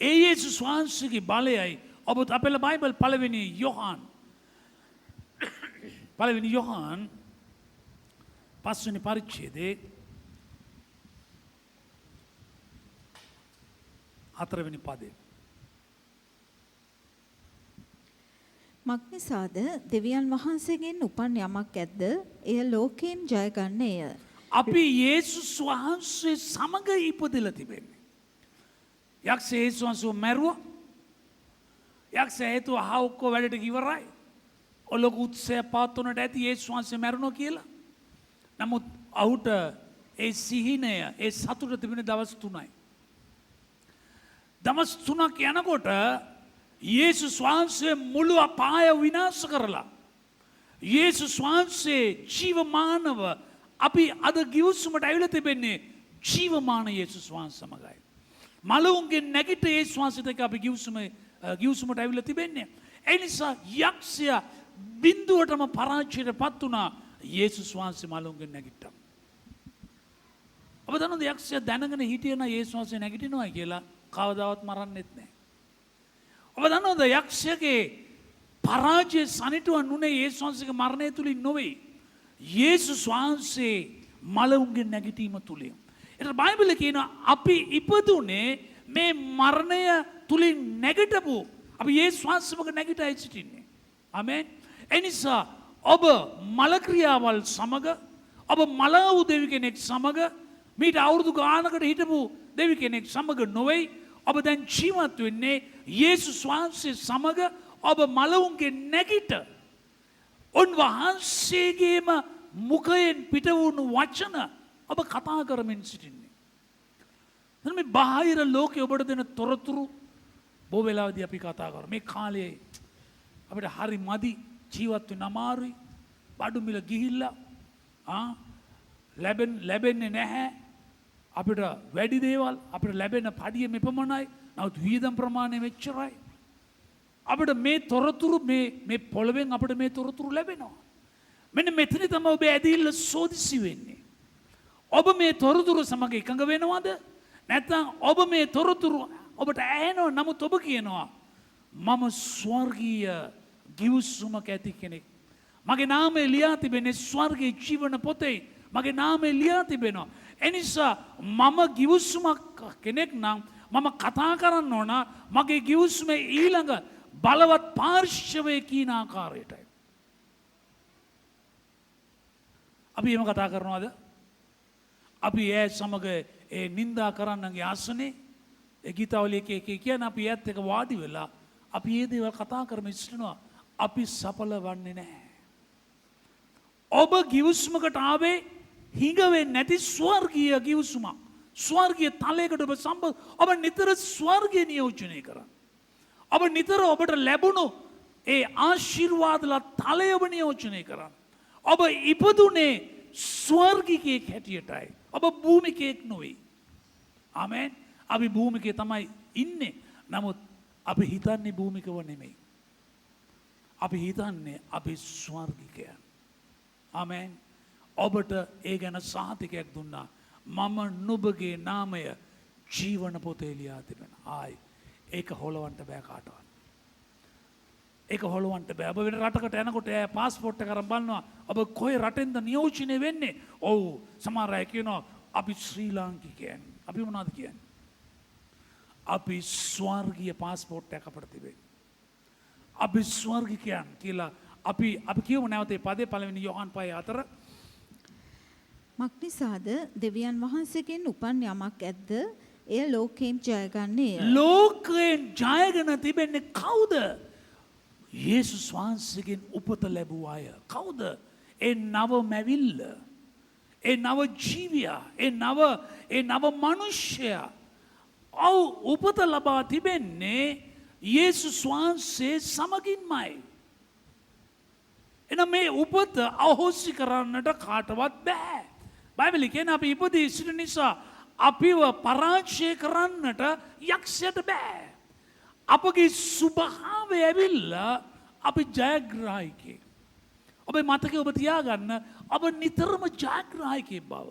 ඒ යේසුස් වහන්සේගේ බලයයි ඔබ අපේ බයිබල් පළවෙනි යොහාන් පස්වෙනි පරිච්ඡේදයේ 4 වෙනි පදේ. මක්නිසාද දෙවියන් වහන්සේගෙන් උපන් යමක් ඇද්ද එය ලෝකයෙන් ජය ගන්නේය. අපි යේසුස් වහන්සේ සමග ඉපදෙලා තිබෙන්නේ. යක්ෂ යේසුස් වහන්සේ මැරුවා. යක්ෂ හේතුව හවුක්ක වැඩට ඉවරයි. ඔලොකු උත්සය පාත්තුනට ඇති යේසුස් වහන්සේ මැරුණා කියලා. නමුත් ඔහුට ඒ සිහිනය ඒ සතුට තිබෙන දවස් 3යි. දවස් 3ක් යනකොට යේසුස් වහන්සේ මුළු අපාය විනාශ කරලා යේසුස් වහන්සේ ජීවමානව අපි අද ගිවිසුමට ඇවිල්ලා තිබෙන්නේ ජීවමාන යේසුස් වහන්සේ සමගයි. මළුන්ගෙන් නැගිට යේසුස් වහන්සේත් එක්ක අපි ගිවිසුමට ඇවිල්ලා තිබෙන්නේ. ඒ නිසා යක්ෂයා බිඳුවටම පරාජයටපත් වුණා යේසුස් වහන්සේ මළුන්ගෙන් නැගිට්ටා. ඔබ දන්නවද යක්ෂයා දැනගෙන හිටියන යේසුස් වහන්සේ නැගිටිනවා කියලා කවදාවත් මරන්නෙත් නැහැ. ඔබ දන්නවද යක්ෂයාගේ පරාජය සනිටුවන් නුනේ යේසුස් වහන්සේගේ මරණය තුලින් නොවේ. යේසුස් වහන්සේ මළුන්ගෙන් නැගිටීම තුලින්. ඒත් බයිබලයේ කියනවා අපි ඉපදුනේ මේ මරණය තුලින් නැගිටපු අපි ඒ ශ්වාසමක නැගිටයි සිටින්නේ. ආමේන්. එනිසා ඔබ මල ක්‍රියාවල් සමග ඔබ මලාව් දෙවි කෙනෙක් සමග මීට අවුරුදු ගානකට හිටපු දෙවි කෙනෙක් සමග නොවේ. ඔබ දැන් ජීවත් වෙන්නේ යේසුස් වහන්සේ සමග ඔබ මලවුන්ගේ නැගිට උන්වහන්සේගේම මුඛයෙන් පිට වුණු වචන ඔබ කතා කරමින් සිටින්නේ. දැන් මේ බාහිර ලෝකේ ඔබට දෙන තොරතුරු බොහෝ වෙලාවදී අපි කතා කරනවා. මේ කාලේ අපිට හරි මදි ජීවත් වෙන්න අමාරුයි. බඩු මිල ගිහිල්ලා ලැබෙන්නේ නැහැ. අපිට වැඩි දේවල් අපිට ලැබෙන පඩිය මෙපමණයි. නමුත් වියදම් ප්‍රමාණය මෙච්චරයි. අපිට මේ තොරතුරු මේ පොළවෙන් අපිට මේ තොරතුරු ලැබෙනවා. මෙන්න මෙතන තමයි ඔබ ඇදහිල්ල සෝදිසි වෙන්නේ. ඔබ මේ තොරතුරු සමග එකඟ වෙනවද? නැත්නම් ඔබ මේ තොරතුරු ඔබට ඇහෙනවා නමුත් ඔබ කියනවා මම ස්වර්ගීය ගිවිසුමක ඇති කෙනෙක්. මගේ නාමය ලියා තිබෙන්නේ ස්වර්ගයේ ජීවන පොතේ. මගේ නාමය ලියා තිබෙනවා. එනිසා මම ගිවිසුමක් කෙනෙක් නම් මම කතා කරන්න ඕන මගේ ගිවිසුමේ ඊළඟ බලවත් පාර්ශ්වයේ කීන ආකාරයටයි. අපි එහෙම කතා කරනවද? අපි ඒ සමග ඒ නින්දා කරන්නගේ ආසනේ ඒ ගීතාවලිය එක කියන අපි ඒත් එක වාඩි වෙලා අපි මේ දේවල් කතා කරමින් සිටිනවා. අපි සඵල වන්නේ නැහැ. ඔබ ගිවිසුමකට ආවේ හිඟ වෙන්නේ නැති ස්වර්ගීය ගිවිසුමක්. ස්වර්ගීය තලයකට ඔබ ඔබ නිතර ස්වර්ගය නියෝජනය කරා. ඔබ නිතර ඔබට ලැබුණු ඒ ආශිර්වාදලා තලය ඔබ නියෝජනය කරා. ඔබ ඉපදුනේ ස්වර්ගිකයෙක් හැටියටයි. ඔබ භූමිකයෙක් නොවේ. ආමේන්. අපි භූමිකේ තමයි ඉන්නේ. නමුත් අපි හිතන්නේ භූමිකව නෙමෙයි. අපි හිතන්නේ අපි ස්වර්ගිකයන්. ආමේන්. ඔබට ඒ ගැන සහතිකයක් දුන්නා. මම නුඹගේ නාමය ජීවන පොතේ ලියා තිබෙනවා. ආයි ඒක හොලවන්න බෑ කාටවත්. ඒක හොලවන්න බෑ. ඔබ වෙන රටකට යනකොට ඒ પાස්පෝර්ට් එක අරන් බලනවා. ඔබ කොයි රටෙන්ද නියෝජනය වෙන්නේ? ඔව් සමහර අය කියනවා අපි ශ්‍රී ලාංකිකයන්. අපි මොනවද කියන්නේ? අපි ස්වර්ගීය પાස්පෝර්ට් එකක් අපිට තිබෙනවා. අපි ස්වර්ගිකයන් කියලා අපි කියමු නැවත මේ පදේ පළවෙනි යෝහන් 5:4 මක්නිසාද දෙවියන් වහන්සේගෙන් උපන් යමක් ඇද්ද එය ලෝකයෙන් ජයගන්නේය. ලෝකයෙන් ජයගෙන තිබෙන්නේ කවුද? යේසුස් වහන්සේගෙන් උපත ලැබුව අය. කවුද? ඒ නව මැවිල්ල. ඒ නව ජීවියා. ඒ නව මනුෂ්‍යයා. උපත ලබා තිබෙන්නේ යේසුස් වහන්සේ සමගින්මයි. එනම් මේ උපත අහෝසි කරන්නට කාටවත් බෑ. බයිබලෙ කියන්නේ අපි ඉපදී සිටින නිසා අපිව පරාජය කරන්නට යක්ෂයට බෑ. අපගේ ස්වභාවය ඇවිල්ලා අපි ජයග්‍රාහකයෙක්. ඔබේ මතකයේ ඔබ තියාගන්න ඔබ නිතරම ජයග්‍රාහකයෙක් බව.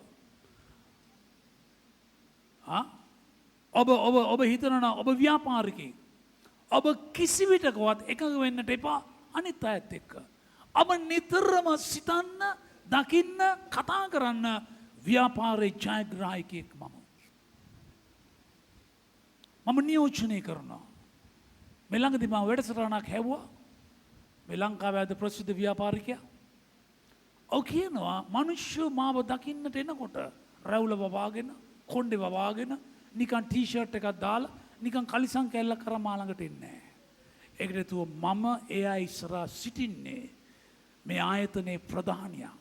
ඔබ හිතනවා ඔබ ව්‍යාපාරිකයෙක්. ඔබ කිසි විටකවත් එකඟ වෙන්නට එපා අනිත් අයත් එක්ක. ඔබ නිතරම සිතන්න, දකින්න, කතා කරන්න ව්‍යාපාරයේ ජයග්‍රාහකයෙක් මම. මම නියෝජනය කරනවා. මේ ළඟදී මම වැඩසටහනක් හැවුවා. මේ ලංකාවේ අද ප්‍රසිද්ධ ව්‍යාපාරිකයා. ඔව් කියනවා මිනිස්සු මාව දකින්නට එනකොට රැවුල වවාගෙන, කොණ්ඩේ වවාගෙන, නිකන් ටී-ෂර්ට් එකක් දාලා, නිකන් කලිසම් කැල්ලක් කරන් මා ළඟට එන්නේ නැහැ. ඒකට හේතුව මම එයා ඉස්සරහා සිටින්නේ මේ ආයතනයේ ප්‍රධානියා.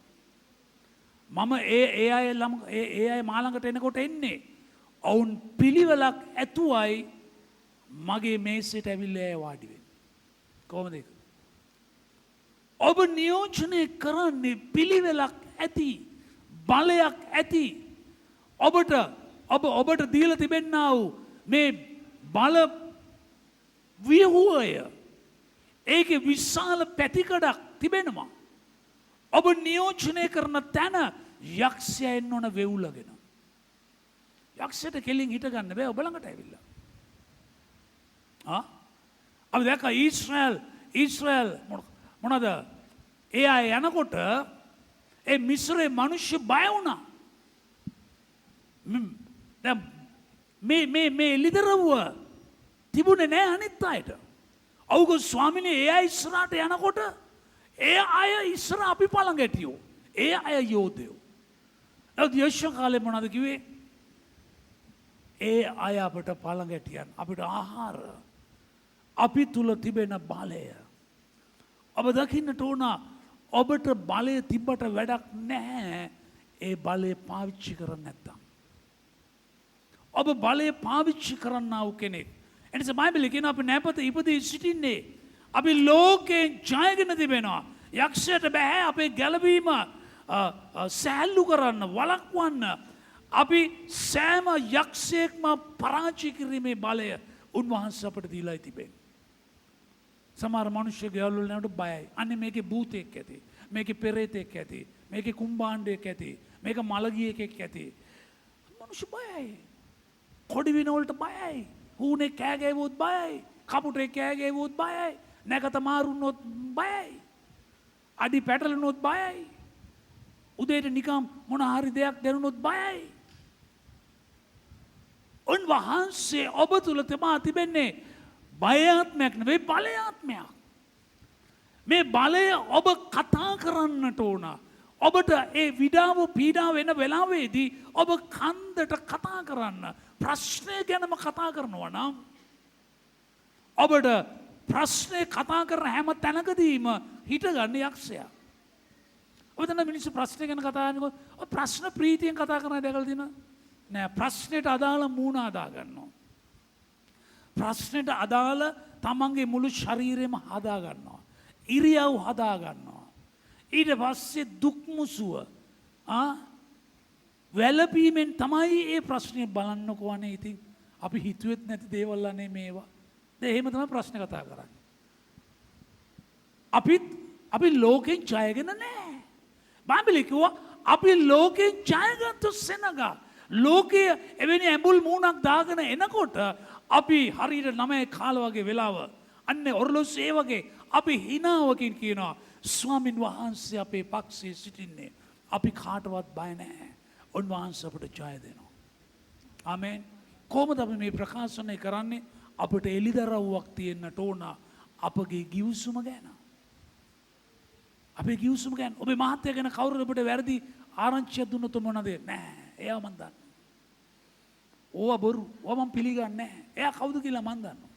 මම ඒ අය මා ළඟට එනකොට එන්නේ ඔවුන් පිළිවෙලක් ඇතුවයි මගේ මේසෙට ඇවිල්ලා වාඩි වෙන්නේ. කොහොමද ඒක? ඔබ නියෝජනය කරන්නේ පිළිවෙලක් ඇති, බලයක් ඇති. ඔබට දීලා තිබෙන්නා වූ මේ බල ව්‍යුහය ඒකේ විශාල පැතිකඩක් තිබෙනවා. ඔබ නියෝජනය කරන තැන යක්ෂයා එන්න ඕන වෙවුලගෙන. යක්ෂයට කෙලින් හිට ගන්න බෑ ඔබ ළඟට ඇවිල්ලා. අපි දැක්කා ඊශ්‍රායල් මොනද? ඒ අය යනකොට ඒ මිස්රේ මිනිස්සු බය වුණා. දැන් මේ එලිදරව්ව තිබුණේ නෑ අනිත් අයට. ඔව්ගො ස්වාමිනේ ඒ අය ඉස්සරහට යනකොට ඒ අය ඉස්සර අපි පළඟැටියෝ. ඒ අය යෝධයෝ. නමුත් යේෂුව කාලේ මොනවද කිව්වේ? ඒ අය අපට පළඟැටියන්, අපිට ආහාර, අපි තුල තිබෙන බලය. ඔබ දකින්නට ඕන ඔබට බලය තිබ්බට වැඩක් නැහැ ඒ බලය පාවිච්චි කරන්නේ නැත්තම්. ඔබ බලය පාවිච්චි කරන්නා වූ කෙනෙක්. එනිසා බයිබලයේ කියන අපි නැපත ඉපදී සිටින්නේ අපි ලෝකයෙන් ජයගෙන තිබෙනවා. යක්ෂයට බෑ අපේ ගැලවීම සෑල්ලු කරන්න, වළක්වන්න. අපි සෑම යක්ෂයෙක්ම පරාජය කිරීමේ බලය උන්වහන්සේ අපට දීලායි තිබෙන්නේ. සමහර මිනිස්සු ගෙවල් වල යනකොට බයයි. අනේ මේකේ භූතයෙක් ඇති. මේකේ පෙරේතෙක් ඇති. මේකේ කුම්භාණ්ඩයෙක් ඇති. මේක මලගියෙක් ඇති. මිනිස්සු බයයි. කොඩි වින වලට බයයි. හුනේ කෑ ගැවුවොත් බයයි. කපුටේ කෑ ගැවුවොත් බයයි. නැකත මාරුනොත් බයයි. අඩි පැටලුනොත් බයයි. උදේට නිකම් මොන හරි දෙයක් දැනුනොත් බයයි. උන්වහන්සේ ඔබ තුල තබා තිබෙන්නේ බයාත්මයක් නෙවෙයි බලයාත්මයක්. මේ බලය ඔබ කතා කරන්නට ඕන. ඔබට ඒ විඩාව පීඩාව වෙන වෙලාවේදී ඔබ කන්දට කතා කරන්න. ප්‍රශ්නය ගැනම කතා කරනවා නම් ඔබට ප්‍රශ්නේ කතා කරන හැම තැනකදීම හිටගන්න යක්ෂයා. ඔබ දන්න මිනිස්සු ප්‍රශ්න ගැන කතා කරනකොට ඔය ප්‍රශ්න ප්‍රීතියෙන් කතා කරන දැකලා තියෙනවද? නෑ, ප්‍රශ්නෙට අදාළ මූණ හදා ගන්නවා. ප්‍රශ්නෙට අදාළ තමන්ගේ මුළු ශරීරෙම හදා ගන්නවා. ඉරියව් හදා ගන්නවා. ඊට පස්සේ දුක් මුසුව වැළපීමෙන් තමයි ඒ ප්‍රශ්නේ බලන්නකෝ. අනේ ඉතින් අපි හිතුවෙත් නැති දේවල් අනේ මේවා. දැන් එහෙම තමයි ප්‍රශ්න කතා කරන්නේ. අපි ලෝකෙන් ජයගෙන නැහැ. බයිබලයේ කිව්වා අපි ලෝකෙන් ජයගත්තු සෙනග. ලෝකයේ එවැනි ඇඹුල් මූණක් දාගෙන එනකොට අපි හරියට 9 කාල වගේ වෙලාව අන්නේ ඔරලොස්සේ ඒ වගේ අපි හිනාවකින් කියනවා ස්වාමින් වහන්සේ අපේ පක්ෂයේ සිටින්නේ. අපි කාටවත් බය නැහැ. උන්වහන්සේ අපට ජය දෙනවා. ආමේන්. කොහොමද අපි මේ ප්‍රකාශනය කරන්නේ? අපට එලිදරව්වක් තියෙන්නට ඕන අපගේ ගිවිසුම ගැන. අපේ ගිවිසුම ගැන. ඔබේ මහත්තයා ගැන කවුරුද ඔබට වැරදි ආරංචියක් දුන්නොත් මොනවද? නෑ. එයා මන් දන්නවා. ඕවා බොරු. ඕවා මම පිළිගන්නේ නැහැ. එයා කවුද කියලා මන් දන්නවා.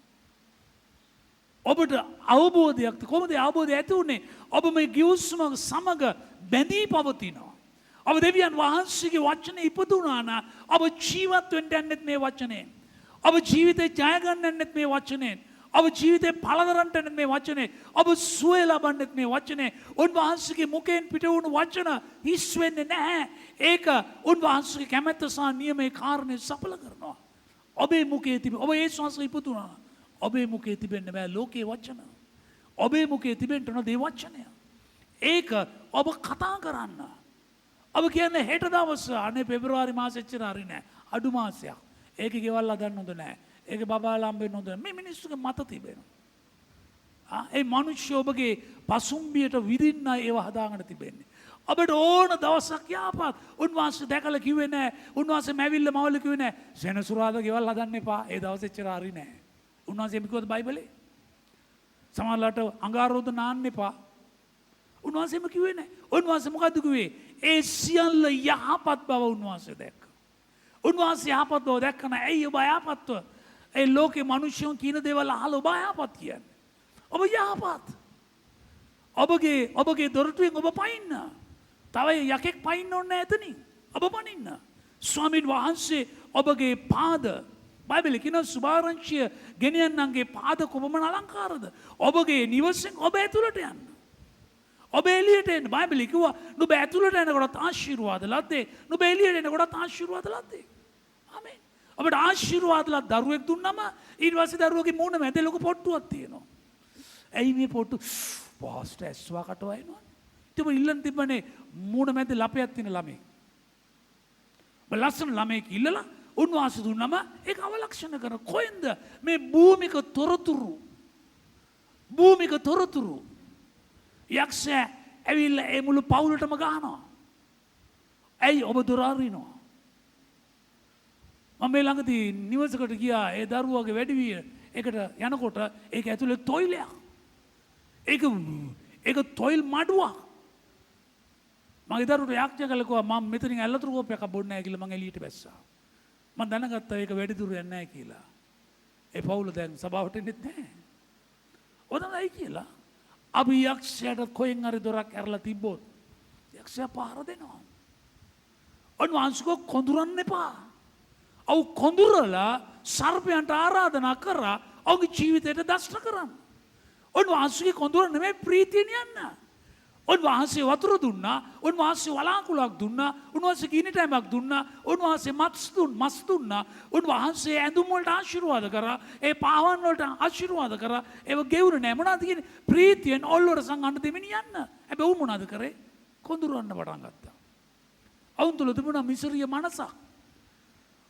ඔබට අවබෝධයක් කොහොමද අවබෝධය ඇති වුනේ? ඔබ මේ ගිවිසුම සමග බැඳී පවතිනවා. ඔබ දෙවියන් වහන්සේගේ වචනේ ඉපදුනා නම් ඔබ ජීවත් වෙන්න යන්නෙත් මේ වචනේ. ඔබ ජීවිතේ ජය ගන්න යන්නෙත් මේ වචනේ. ඔබ ජීවිතේ පළදරන්ට යන්නෙත් මේ වචනේ. ඔබ සුවය ලබන්නෙත් මේ වචනේ. උන්වහන්සේගේ මුඛයෙන් පිට වුණු වචන හිස් වෙන්නේ නැහැ. ඒක උන්වහන්සේගේ කැමැත්ත සහ නියමයේ කාරණේ සඵල කරනවා. ඔබේ මුඛයේ තිබෙන ඔබ ඒ ශ්වාසය ඉපදුනා. ඔබේ මුඛයේ තිබෙන්න බෑ ලෝකේ වචන. ඔබේ මුඛයේ තිබෙන්න ඕන දේ වචනය. ඒක ඔබ කතා කරන්න. ඔබ කියන්නේ හෙට දවස අනේ පෙබරවාරි මාසෙච්චර හරි නෑ. අඩු මාසයක්. ඒක ගෙවල් හදන්න හොඳ නෑ. ඒක බබාලා හම්බෙන්න හොඳ නෑ. මේ මිනිස්සුගේ මත තිබෙනවා. ඒ මිනිස්සු ඔබගේ පසුම්බියට විදින්න ඒව හදාගෙන තිබෙන්නේ. ඔබට ඕන දවසක් යාපත්. උන්වහන්සේ දැකලා කිව්වේ නෑ. උන්වහන්සේ මැවිල්ල මවල කිව්වේ නෑ. සෙනසුරාදා ගෙවල් හදන්න එපා. ඒ දවස් එච්චර හරි නෑ. උන්වහන්සේ කිව්වද බයිබලේ? සමහරලාට අඟහරුවාද නාන්න එපා. උන්වහන්සේම කිව්වේ නෑ. උන්වහන්සේ මොකද්ද කිව්වේ? ඒ සියල්ල යහපත් බව උන්වහන්සේ දැක්කා. උන්වහන්සේ යහපත් බව දැක්කම ඇයි ඔබ යහපත්ව ඒ ලෝකේ මිනිස්සුන් කියන දේවල් අහලා ඔබ යහපත් කියන්නේ? ඔබ යහපත්. ඔබගේ දොරටුවෙන් ඔබ පයින්න. තව යකෙක් පයින්න ඕනේ නැහැ එතනින්. ඔබ පනින්න. ස්වාමීන් වහන්සේ ඔබගේ පාද බයිබලයේ කියන සුභාරංචිය ගෙනියන්නන්ගේ පාද කොපමණ අලංකාරද? ඔබගේ නිවසෙන් ඔබ ඇතුළට යන්න. ඔබ එළියට එන්න. බයිබලයේ කිව්වා නුඹ ඇතුළට එනකොටත් ආශිර්වාද ලද්දේ. නුඹ එළියට එනකොටත් ආශිර්වාද ලද්දේ. ආමේන්. ඔබට ආශිර්වාද ලද්ද දරුවෙක් දුන්නම ඊට පස්සේ දරුවගේ මූණ මැද ලොකු පොට්ටුවක් තියෙනවා. ඇයි මේ පොට්ටු? පාස්ටර් ඇස්වා කටවා එනවා. ඉතින් ඔබ ඉල්ලන් තිබ්බනේ මූණ මැද ලපයක් තියෙන ළමයි. ඔබ ලස්සන ළමයෙක් ඉල්ලලා උන්වහන්සේ දුන්නම ඒක අවලක්ෂණ කරන කොහෙන්ද මේ භූමික තොරතුරු යක්ෂයා ඇවිල්ලා ඒ මුළු පවුලටම ගහනවා. ඇයි ඔබ දොර අරිනවා? මම මේ ළඟදී නිවසකට ගියා ඒ දරුවාගේ වැඩිවිය එකට යනකොට ඒක ඇතුලේ තොইলයක්. ඒක තොইল මඩුවක්. මගේ දරුවට යාඥා කළා කිව්වා මම මෙතනින් ඇල්ලතුරු කෝපයක් බොන්නේ නැහැ කියලා මං එළියට බැස්සා. මම දැනගත්තා ඒක වැඩි දුර යන්නේ නැහැ කියලා. ඒ පවුල දැන් සභාවට එන්නෙත් නැහැ. ඔතනයි කියලා. අපි යක්ෂයාට කොහෙන් හරි දොරක් ඇරලා තිබ්බොත් යක්ෂයා පහර දෙනවා. උන්වහන්සේ කොඳුරන්න එපා. ඔව් කොඳුරලා සර්පයන්ට ආරාධනා කරා ඔහුගේ ජීවිතයට දෂ්ට කරන්න. උන්වහන්සේගේ කොඳුර නෙමෙයි ප්‍රීතියෙන් යන්න. උන්වහන්සේ වතුර දුන්නා, උන්වහන්සේ වලාකුළක් දුන්නා, උන්වහන්සේ ගිනි තැඹක් දුන්නා, උන්වහන්සේ මස් දුන්නා, උන්වහන්සේ ඇඳුම් වලට ආශිර්වාද කරා, ඒ පාවන් වලට ආශිර්වාද කරා. ඒව ගෙවුනේ නැහැ. මොනවද කියන්නේ? ප්‍රීතියෙන් ඔල්ලොර සංගන්න දෙමින් යන්න. හැබැයි උන් මොනවද කරේ? කොඳුරන්න පටන් ගත්තා. ඔවුන් තුල තිබුණා මිසරිය මනසක්.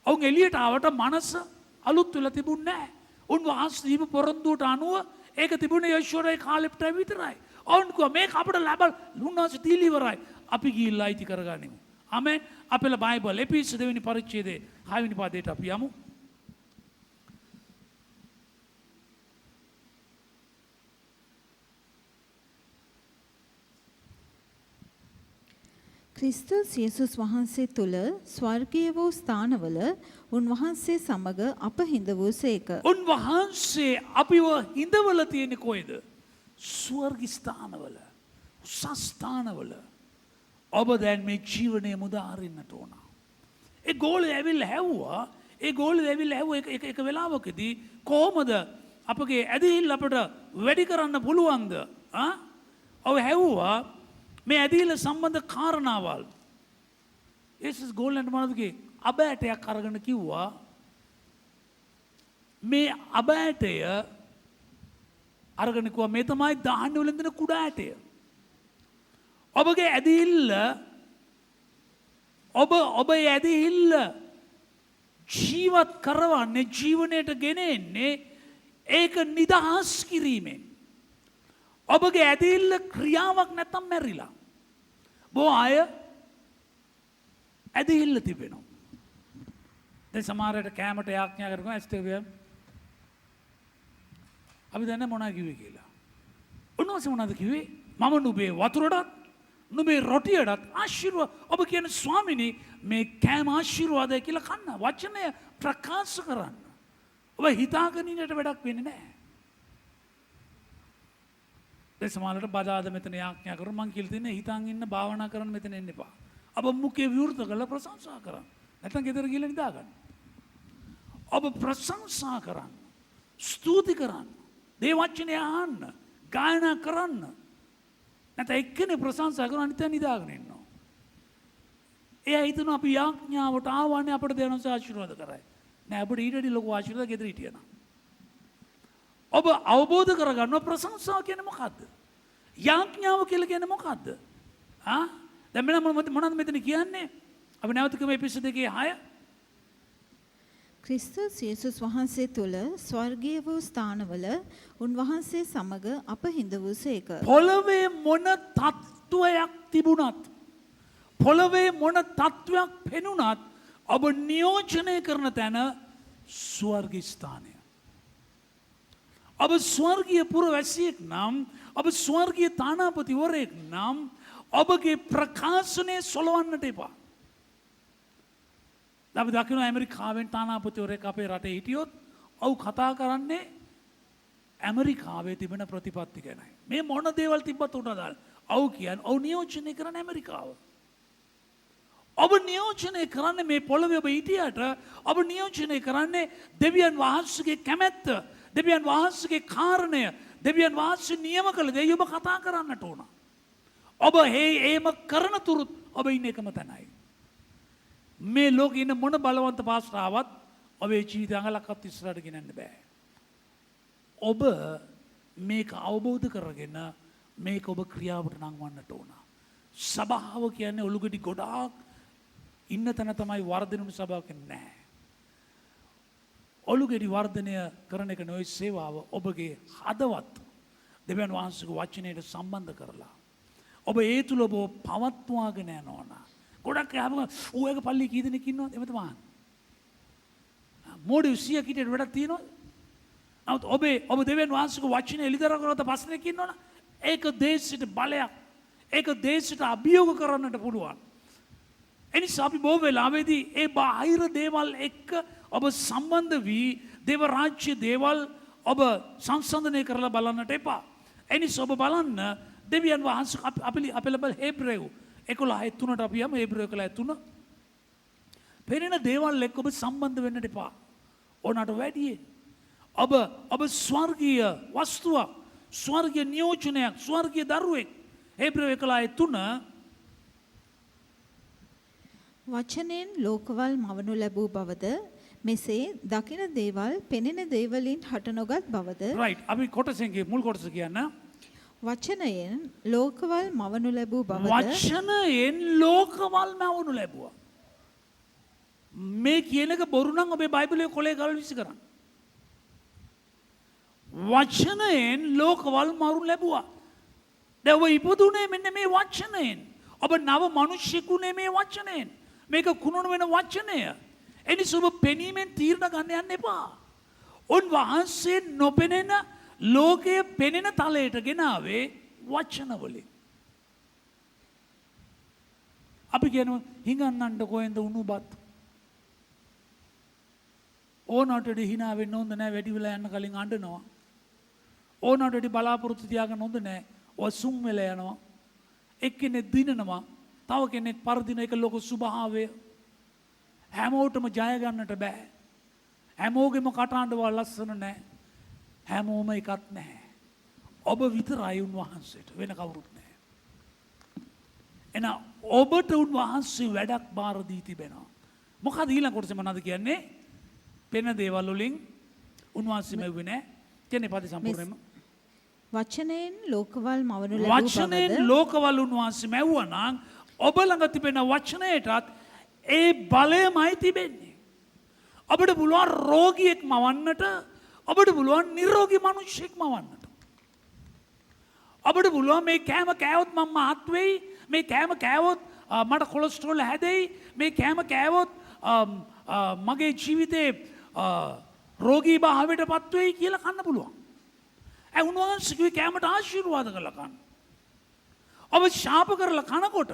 ඔවුන් එළියට ආවට මනස අලුත් වෙලා තිබුණේ නැහැ. උන්වහන්සේ දීප පොරොන්දුවට අනුව ඒක තිබුණේ යශෝරේ කාලෙට විතරයි. ඔවුන් කිව්වා මේක අපිට ලැබල් උන්වහන්සේ දීලා ඉවරයි. අපි ගිහිල්ලා අයිති කරගනිමු. ආමෙන්. අපේ බයිබල් එපිස දෙවෙනි පරිච්ඡේදයේ 6 වෙනි පදයට අපි යමු. ක්‍රිස්තුස් යේසුස් වහන්සේ තුල ස්වර්ගීය වූ ස්ථානවල උන්වහන්සේ සමග අප හිඳ වූසේක. උන්වහන්සේ අපිව හිඳවල තියෙන්නේ කොහෙද? ස්වර්ග ස්ථානවල. සස්ථානවල. ඔබ දැන් මේ ජීවනයේ මුදා හරින්නට ඕන. ඒ ගෝලේ ඇවිල්ලා හැවුවා. ඒ ගෝලේ ඇවිල්ලා හැවුව එක වෙලාවකදී කොහොමද අපගේ ඇදහිල්ල අපට වැඩි කරන්න පුළුවන්ද? ඔව් හැවුවා. මේ ඇදහිල්ල සම්බන්ධ කාරණාවල්. යේසුස් ගෝලන්ට මොනවද කිව්වේ? අබෑටයක් අරගෙන කිව්වා මේ අබෑටය අරගෙන කිව්වා මේ තමයි දාහන්න වලින් දෙන කුඩා ඇටය. ඔබගේ ඇදහිල්ල ඔබ ඇදහිල්ල ජීවත් කරවන්නේ ජීවනයට ගෙනෙන්නේ ඒක නිදහස් කිරීමෙන්. ඔබගේ ඇදහිල්ල ක්‍රියාවක් නැත්තම් මැරිලා. බොහෝ අය ඇදහිල්ල තිබෙනවා. දැන් සමහරට කැමරට යාඥා කරනවා ඇස්තේවිය. අපි දන්නේ මොනවා කිව්වේ කියලා. උන්වහන්සේ මොනවද කිව්වේ? මම නුඹේ වතුරටත් නුඹේ රොටියටත් ආශිර්වාද. ඔබ කියන ස්වාමිනී මේ කෑම ආශිර්වාදයි කියලා කන්න. වචනය ප්‍රකාශ කරන්න. ඔබ හිතාගෙන ඉන්නට වැඩක් වෙන්නේ නැහැ. සමහරට බදාද මෙතන යාඥා කරන මං කියලා තියෙන්නේ හිතන් ඉන්න භාවනා කරන්න මෙතන එන්න එපා. ඔබ මුඛේ විවෘත කරලා ප්‍රශංසා කරන්න. නැත්නම් ගෙදර ගිහලා නිදා ගන්න. ඔබ ප්‍රශංසා කරන්න. ස්තුති කරන්න. දේ වචනේ අහන්න. ගායනා කරන්න. නැත්නම් එක්කෙනේ ප්‍රශංසා කරන අනිත් නිදාගෙන ඉන්නවා. එයා හිතනවා අපි යාඥාවට ආවන්නේ අපිට දෙනස ආශිර්වාද කරයි. නෑ අපිට ඊටදී ලොකු ආශිර්වාද ගෙදර හිටියනම්. ඔබ අවබෝධ කරගන්න ප්‍රශංසාව කියන්නේ මොකද්ද? යාඥාව කියලා කියන්නේ මොකද්ද? දැන් මම මොනවද මෙතන කියන්නේ? අපි නැවත කියමු එපිසෝඩ් 2:6. ක්‍රිස්තුස් යේසුස් වහන්සේ තුල ස්වර්ගීය වූ ස්ථානවල උන්වහන්සේ සමග අප හිඳ වූසේක. පොළවේ මොන තත්වයක් තිබුණත් පොළවේ මොන තත්වයක් පෙනුනත් ඔබ නියෝජනය කරන තැන ස්වර්ග ස්ථානය. ඔබ ස්වර්ගීය පුරවැසියෙක් නම් ඔබ ස්වර්ගීය තානාපතිවරයෙක් නම් ඔබගේ ප්‍රකාශනය සොලවන්නට එපා. අපි දකිනවා ඇමරිකාවෙන් තානාපතිවරයෙක් අපේ රටේ හිටියොත් ඔව් කතා කරන්නේ ඇමරිකාවේ තිබෙන ප්‍රතිපත්ති ගැනයි. මේ මොන දේවල් තිබ්බත් උඩ දාලා ඔව් කියන්නේ ඔව් නියෝජනය කරන ඇමරිකාව. ඔබ නියෝජනය කරන්නේ මේ පොළවේ ඔබ හිටියට ඔබ නියෝජනය කරන්නේ දෙවියන් වහන්සේගේ කැමැත්ත, දෙවියන් වහන්සේගේ කාරණය, දෙවියන් වහන්සේ නියම කළ දේ ඔබ කතා කරන්නට ඕන. ඔබ ඒම කරන තුරුත් ඔබ ඉන්න එකම තැනයි. මේ ලෝකේ ඉන්න මොන බලවන්ත පාස්ටරාවත් ඔබේ ජීවිතය අඟලක්වත් ඉස්සරහට ගෙනන්න බෑ. ඔබ මේක අවබෝධ කරගෙන මේක ඔබ ක්‍රියාවට නංවන්නට ඕන. සභාව කියන්නේ ඔලුගඩි ගොඩාක් ඉන්න තැන තමයි වර්ධනු සභාවක් නැහැ. ඔලුගෙඩි වර්ධනය කරන එක නොයි සේවාව ඔබගේ හදවත් දෙවියන් වහන්සේගේ වචනයට සම්බන්ධ කරලා ඔබ ඒ තුල ඔබ පවත්වාගෙන යනවා. ගොඩක් යාම ඌයක පල්ලි කී දෙනෙක් ඉන්නවද? එමෙත මහන්. මෝඩ 100 කිටට වැඩක් තියෙනවද? නමුත් ඔබ දෙවියන් වහන්සේගේ වචනේ එළිදර කරනකොට ප්‍රශ්නයක් ඉන්නවනේ. ඒක දේශයට බලයක්. ඒක දේශයට අභියෝග කරන්නට පුළුවන්. එනිසා අපි බොහෝ වෙලාවෙදී ඒ බාහිර දේවල් එක්ක ඔබ සම්බන්ධ වී දේව රාජ්‍ය දේවල් ඔබ සංසන්දනය කරලා බලන්නට එපා. එනිසා ඔබ බලන්න දෙවියන් වහන්සේ අපි ලබන හේබ්‍රේව 11:3ට අපි යමු. හේබ්‍රේව 11:3. පෙනෙන දේවල් එක්ක ඔබ සම්බන්ධ වෙන්නට එපා. ඕනට වැඩියෙන් ඔබ ස්වර්ගීය වස්තුවක්, ස්වර්ගීය නියෝජනයක්, ස්වර්ගීය දරුවෙක්. හේබ්‍රේව 11:3 වචනෙන් ලෝකවල් මවනු ලැබූ බවද මෙසේ දකින දේවල් පෙනෙන දේවලින් හට නොගත් බවද. right. අපි කොටසෙන් මුල් කොටස කියන්න. වචනයෙන් ලෝකවල් මවනු ලැබූ බවද. වචනයෙන් ලෝකවල් මවනු ලැබුවා. මේ කියන එක බොරු නම් ඔබේ බයිබලයේ කොලේ ගල් විසි කරන්න. වචනයෙන් ලෝකවල් මවනු ලැබුවා. දැන් ඔබ ඉපදුනේ මෙන්න මේ වචනයෙන්. ඔබ නව මිනිස්සෙකුනේ මේ වචනයෙන්. මේක කුණුන වෙන වචනය. එනිසා ඔබ පෙනීමෙන් තීරණ ගන්න යන්න එපා. උන්වහන්සේ නොපෙනෙන ලෝකයේ පෙනෙන තලයට ගෙනාවේ වචනවලින්. අපි කියනවා හිඟන්නන්ට කොහෙන්ද උණුබත්. ඕනටට hina වෙන්න හොඳ නැහැ, වැඩි වෙලා යන්න කලින් අඬනවා. ඕනටට බලාපොරොත්තු තියාගන්න හොඳ නැහැ. ඔසුම් වෙලා යනවා. එක්කෙනෙක් දිනනවා, තව කෙනෙක් පරදින එක ලොකු ස්වභාවය. හැමෝටම ජය ගන්නට බෑ. හැමෝගෙම කටහඬවල් ලස්සන නැහැ. හැමෝම එකක් නැහැ. ඔබ විතරයි උන්වහන්සේට, වෙන කවුරුත් නැහැ. එහෙනම් ඔබට උන්වහන්සේ වැඩක් බාර දී තිබෙනවා. මොකද ඊළඟ කොටසේ මොනවද කියන්නේ? පෙන දේවල් වලින් උන්වහන්සේ මෙව්වේ නැහැ. කියන්නේ පද සම්පූර්ණයෙන්ම වචනයෙන් ලෝකවල් මවනු ලැබූ බවද. වචනයෙන් ලෝකවල් උන්වහන්සේ මැව්වා නම් ඔබ ළඟ තිබෙන වචනයටත් ඒ බලයමයි තිබෙන්නේ. ඔබට පුළුවන් රෝගියෙක් මවන්නට, ඔබට පුළුවන් නිරෝගී මිනිහෙක් මවන්නට. ඔබට පුළුවන් මේ කෑම කෑවොත් මම මහත් වෙයි, මේ කෑම කෑවොත් මට කොලෙස්ටරෝල් හැදෙයි, මේ කෑම කෑවොත් මගේ ජීවිතේ රෝගී භාවයටපත් වෙයි කියලා කන්න පුළුවන්. ඒ උන්වහන්සේ කිව්වේ කෑමට ආශිර්වාද කරලා කන්න. ඔබ ශාප කරලා කනකොට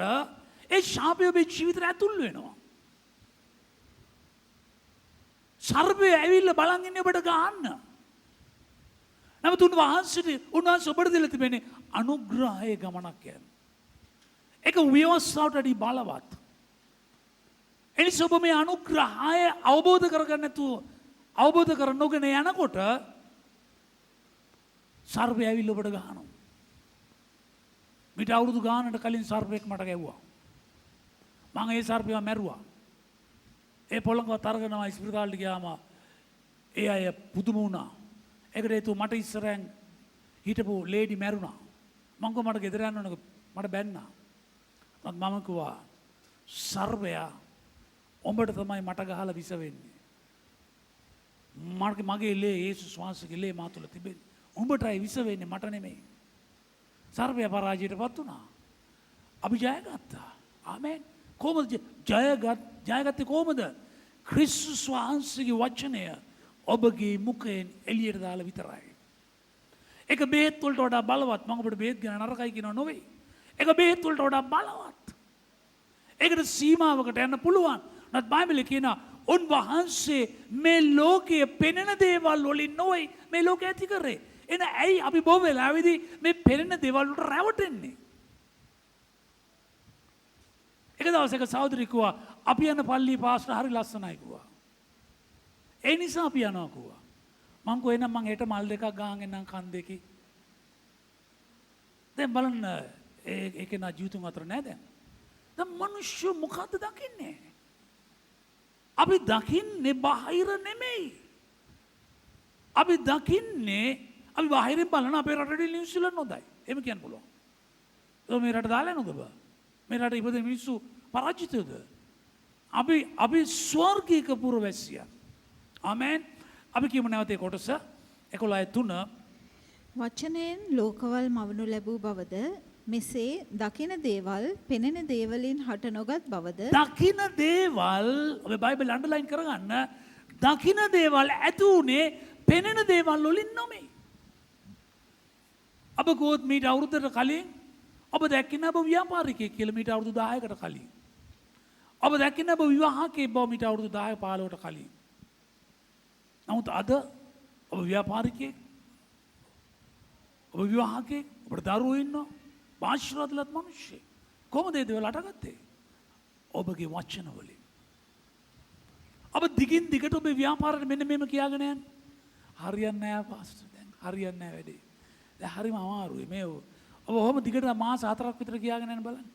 ඒ ශාපය ඔබේ ජීවිතයට ඇතුල් වෙනවා. සර්පය ඇවිල්ලා බලන් ඉන්නේ ඔබට ගන්න. නමුත් උන්වහන්සේ ඔබට දීලා තිබෙන්නේ අනුග්‍රහයේ ගමනක් යන. ඒක ව්‍යවස්ථාවට වඩා බලවත්. එනිසා ඔබ මේ අනුග්‍රහය අවබෝධ කරගන්න නැතුව අවබෝධ කර නොගෙන යනකොට සර්පය ඇවිල්ලා ඔබට ගහනවා. මිට අවුරුදු ගානකට කලින් සර්පෙක් මට ගැව්වා. මම ඒ සර්පයව මැරුවා. ඒ පොළඟවත් අරගෙනම ඉස්පිරිතාලෙට ගියාම ඒ අය පුදුම වුණා. ඒකට හේතුව මට ඉස්සරහෙන් හිටපු ලේඩි මැරුණා. මං කිව්වා මට ගෙදර යන්න ඕන, මට බැන්නා. මම කිව්වා සර්පයා උඹට තමයි මට ගහලා විස වෙන්නේ. මගේ ලේ යේසුස් වහන්සේගේ ලේ මා තුළ තිබෙන්නේ. උඹටයි විස වෙන්නේ, මට නෙමෙයි. සර්පයා පරාජයටපත් වුණා. අපි ජයගත්තා. ආමෙන්. කොහොමද ජයගත්තේ කොහොමද? ක්‍රිස්තුස් වහන්සේගේ වචනය ඔබගේ මුඛයෙන් එළියට දාලා විතරයි. ඒක බෙහෙත් වලට වඩා බලවත්. මම ඔබට බෙහෙත් ගැන නරකයි කියනවා නෙවෙයි. ඒක බෙහෙත් වලට වඩා බලවත්. ඒකට සීමාවකට යන්න පුළුවන්. නත් බයිබලයේ කියනවා උන්වහන්සේ මේ ලෝකයේ පෙනෙන දේවල් වලින් නොවේ මේ ලෝකය ඇති කරේ. එන ඇයි අපි බොහෝ වෙලාවෙදී මේ පෙනෙන දේවල් වලට රැවටෙන්නේ? එක දවසක සහෝදරයෙක් කිව්වා අපි යන පල්ලියේ පාස්ටර් හරි ලස්සනයි කිව්වා. ඒ නිසා අපි යනවා කිව්වා. මං කිව්වා එහෙනම් මං හෙට මල් දෙකක් ගහන් එන්නම් කන් දෙකේ. දැන් බලන්න ඒකේ නා ජීවිතුන් අතර නෑ දැන්. දැන් මිනිස්සු මොකද්ද දකින්නේ? අපි දකින්නේ බාහිර නෙමෙයි. අපි දකින්නේ අපි බාහිරින් බලන අපේ රටේ නිව්සීලන්ත හොඳයි. එහෙම කියන්න පුළුවන්. ඒක මේ රට දාලා නේද ඔබ? මේ රට ඉපදෙන මිනිස්සු පරාජිතද? අපි ස්වර්ගීක පුරවැසියා. ආමෙන්. අපි කියමු නැවත ඒ කොටස 11:3 වචනයෙන් ලෝකවල් මවනු ලැබූ බවද මෙසේ දකින දේවල් පෙනෙන දේවලින් හට නොගත් බවද. දකින දේවල් ඔබ බයිබල් අන්ඩර්ලයින් කරගන්න. දකින දේවල් ඇතුනේ පෙනෙන දේවල් වලින් නොමේ. ඔබ ගොත් මීට අවුරුද්දකට කලින් ඔබ දැක්කේ නැහැ ඔබ ව්‍යාපාරිකයෙක් කියලා මීට අවුරුදු 10කට කලින්. ඔබ දැක්කේ නැහැ ඔබ විවාහකයෙක් බව මීට අවුරුදු 10 15කට කලින්. නමුත් අද ඔබ ව්‍යාපාරිකයෙක් ඔබ විවාහකයෙක් ඔබට දරුවෝ ඉන්නවා ආශිර්වාදලත් මිනිස්සෙක්. කොහොමද ඒ දේවල් අටගත්තේ? ඔබගේ වචන වලින්. ඔබ දිගින් දිගට ඔබේ ව්‍යාපාරෙට මෙන්න මේම කියාගෙන යන්න. හරියන්නේ නැහැ පාස්ටර් දැන් හරියන්නේ නැහැ වැඩේ. දැන් හරිම අමාරුයි මේ ඔබ ඔහොම දිගට මාස 4ක් විතර කියාගෙන යන්න බලන්න.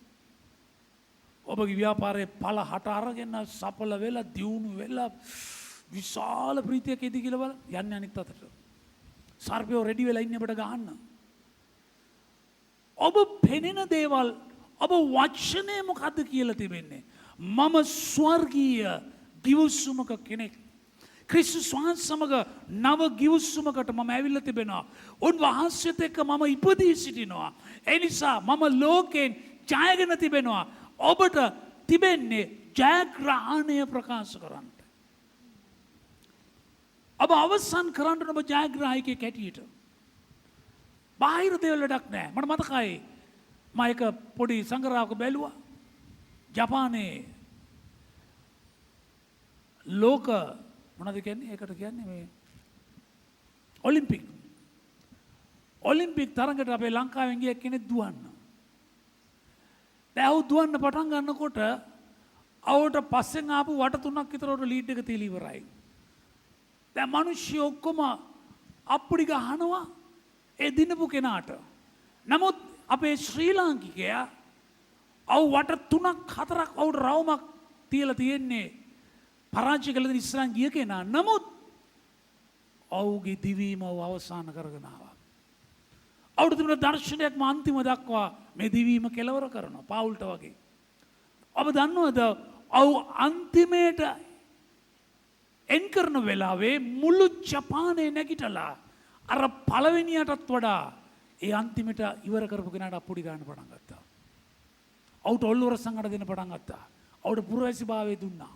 ඔබගේ ව්‍යාපාරයේ පළ හට අරගෙන සඵල වෙලා දියුණු වෙලා විශාල ප්‍රීතියක් එදී කියලා බලන්න. යන්නේ අනිත් අතට. සර්පයෝ රෙඩි වෙලා ඉන්නේ අපිට ගහන්න. ඔබ පෙනෙන දේවල් ඔබ වචනේ මොකද්ද කියලා තිබෙන්නේ? මම ස්වර්ගීය ගිවිසුමක කෙනෙක්. ක්‍රිස්තුස් වහන්සේ සමග නව ගිවිසුමකට මම ඇවිල්ලා තිබෙනවා. උන්වහන්සේත් එක්ක මම ඉපදී සිටිනවා. ඒ නිසා මම ලෝකෙන් ජයගෙන තිබෙනවා. ඔබට තිබෙන්නේ ජයග්‍රහණය ප්‍රකාශ කරන්න. ඔබ අවසන් කරන්න ඔබ ජයග්‍රාහකයෙක් හැටියට. බාහිර දේවල් වැඩක් නැහැ. මට මතකයි මම එක පොඩි සංග්‍රහයක බැලුවා. ජපානයේ ලෝක මොනවද කියන්නේ? ඒකට කියන්නේ මේ ඔලිම්පික් තරඟට අපේ ලංකාවෙන් ගිය කෙනෙක් දුවන්න. දැන් ਉਹ දුවන්න පටන් ගන්නකොට අවුවට පස්සෙන් ආපු වට තුනක් විතර උඩ ලීඩ් එක තියලා ඉවරයි. දැන් මිනිස්සු ඔක්කොම අප්පුඩි ගහනවා ඒ දිනපු කෙනාට. නමුත් අපේ ශ්‍රී ලාංකිකයා අවු වට තුනක් හතරක් අවුට රවුමක් තියලා තියෙන්නේ පරාජය කළ දෙන ඉස්සරහන් ගිය කෙනා. නමුත් ඔවුගේ දිවීම අවසන් කරගෙන ආවා. අවුට තිබුණ දර්ශනයක්ම අන්තිම දක්වා මේ දිවීම කෙලවර කරනවා පාවුල්ට වගේ. ඔබ දන්නවද ඔව් අන්තිමේට එන් කරන වෙලාවේ මුළු ජපානයේ නැගිටලා අර පළවෙනියටත් වඩා ඒ අන්තිමට ඉවර කරපු කෙනාට අප්පුඩි ගන්න පටන් ගත්තා. අවුට ඔල්ලුවර සංගඩ දෙන්න පටන් ගත්තා. අවුට පුරවැසි භාවය දුන්නා.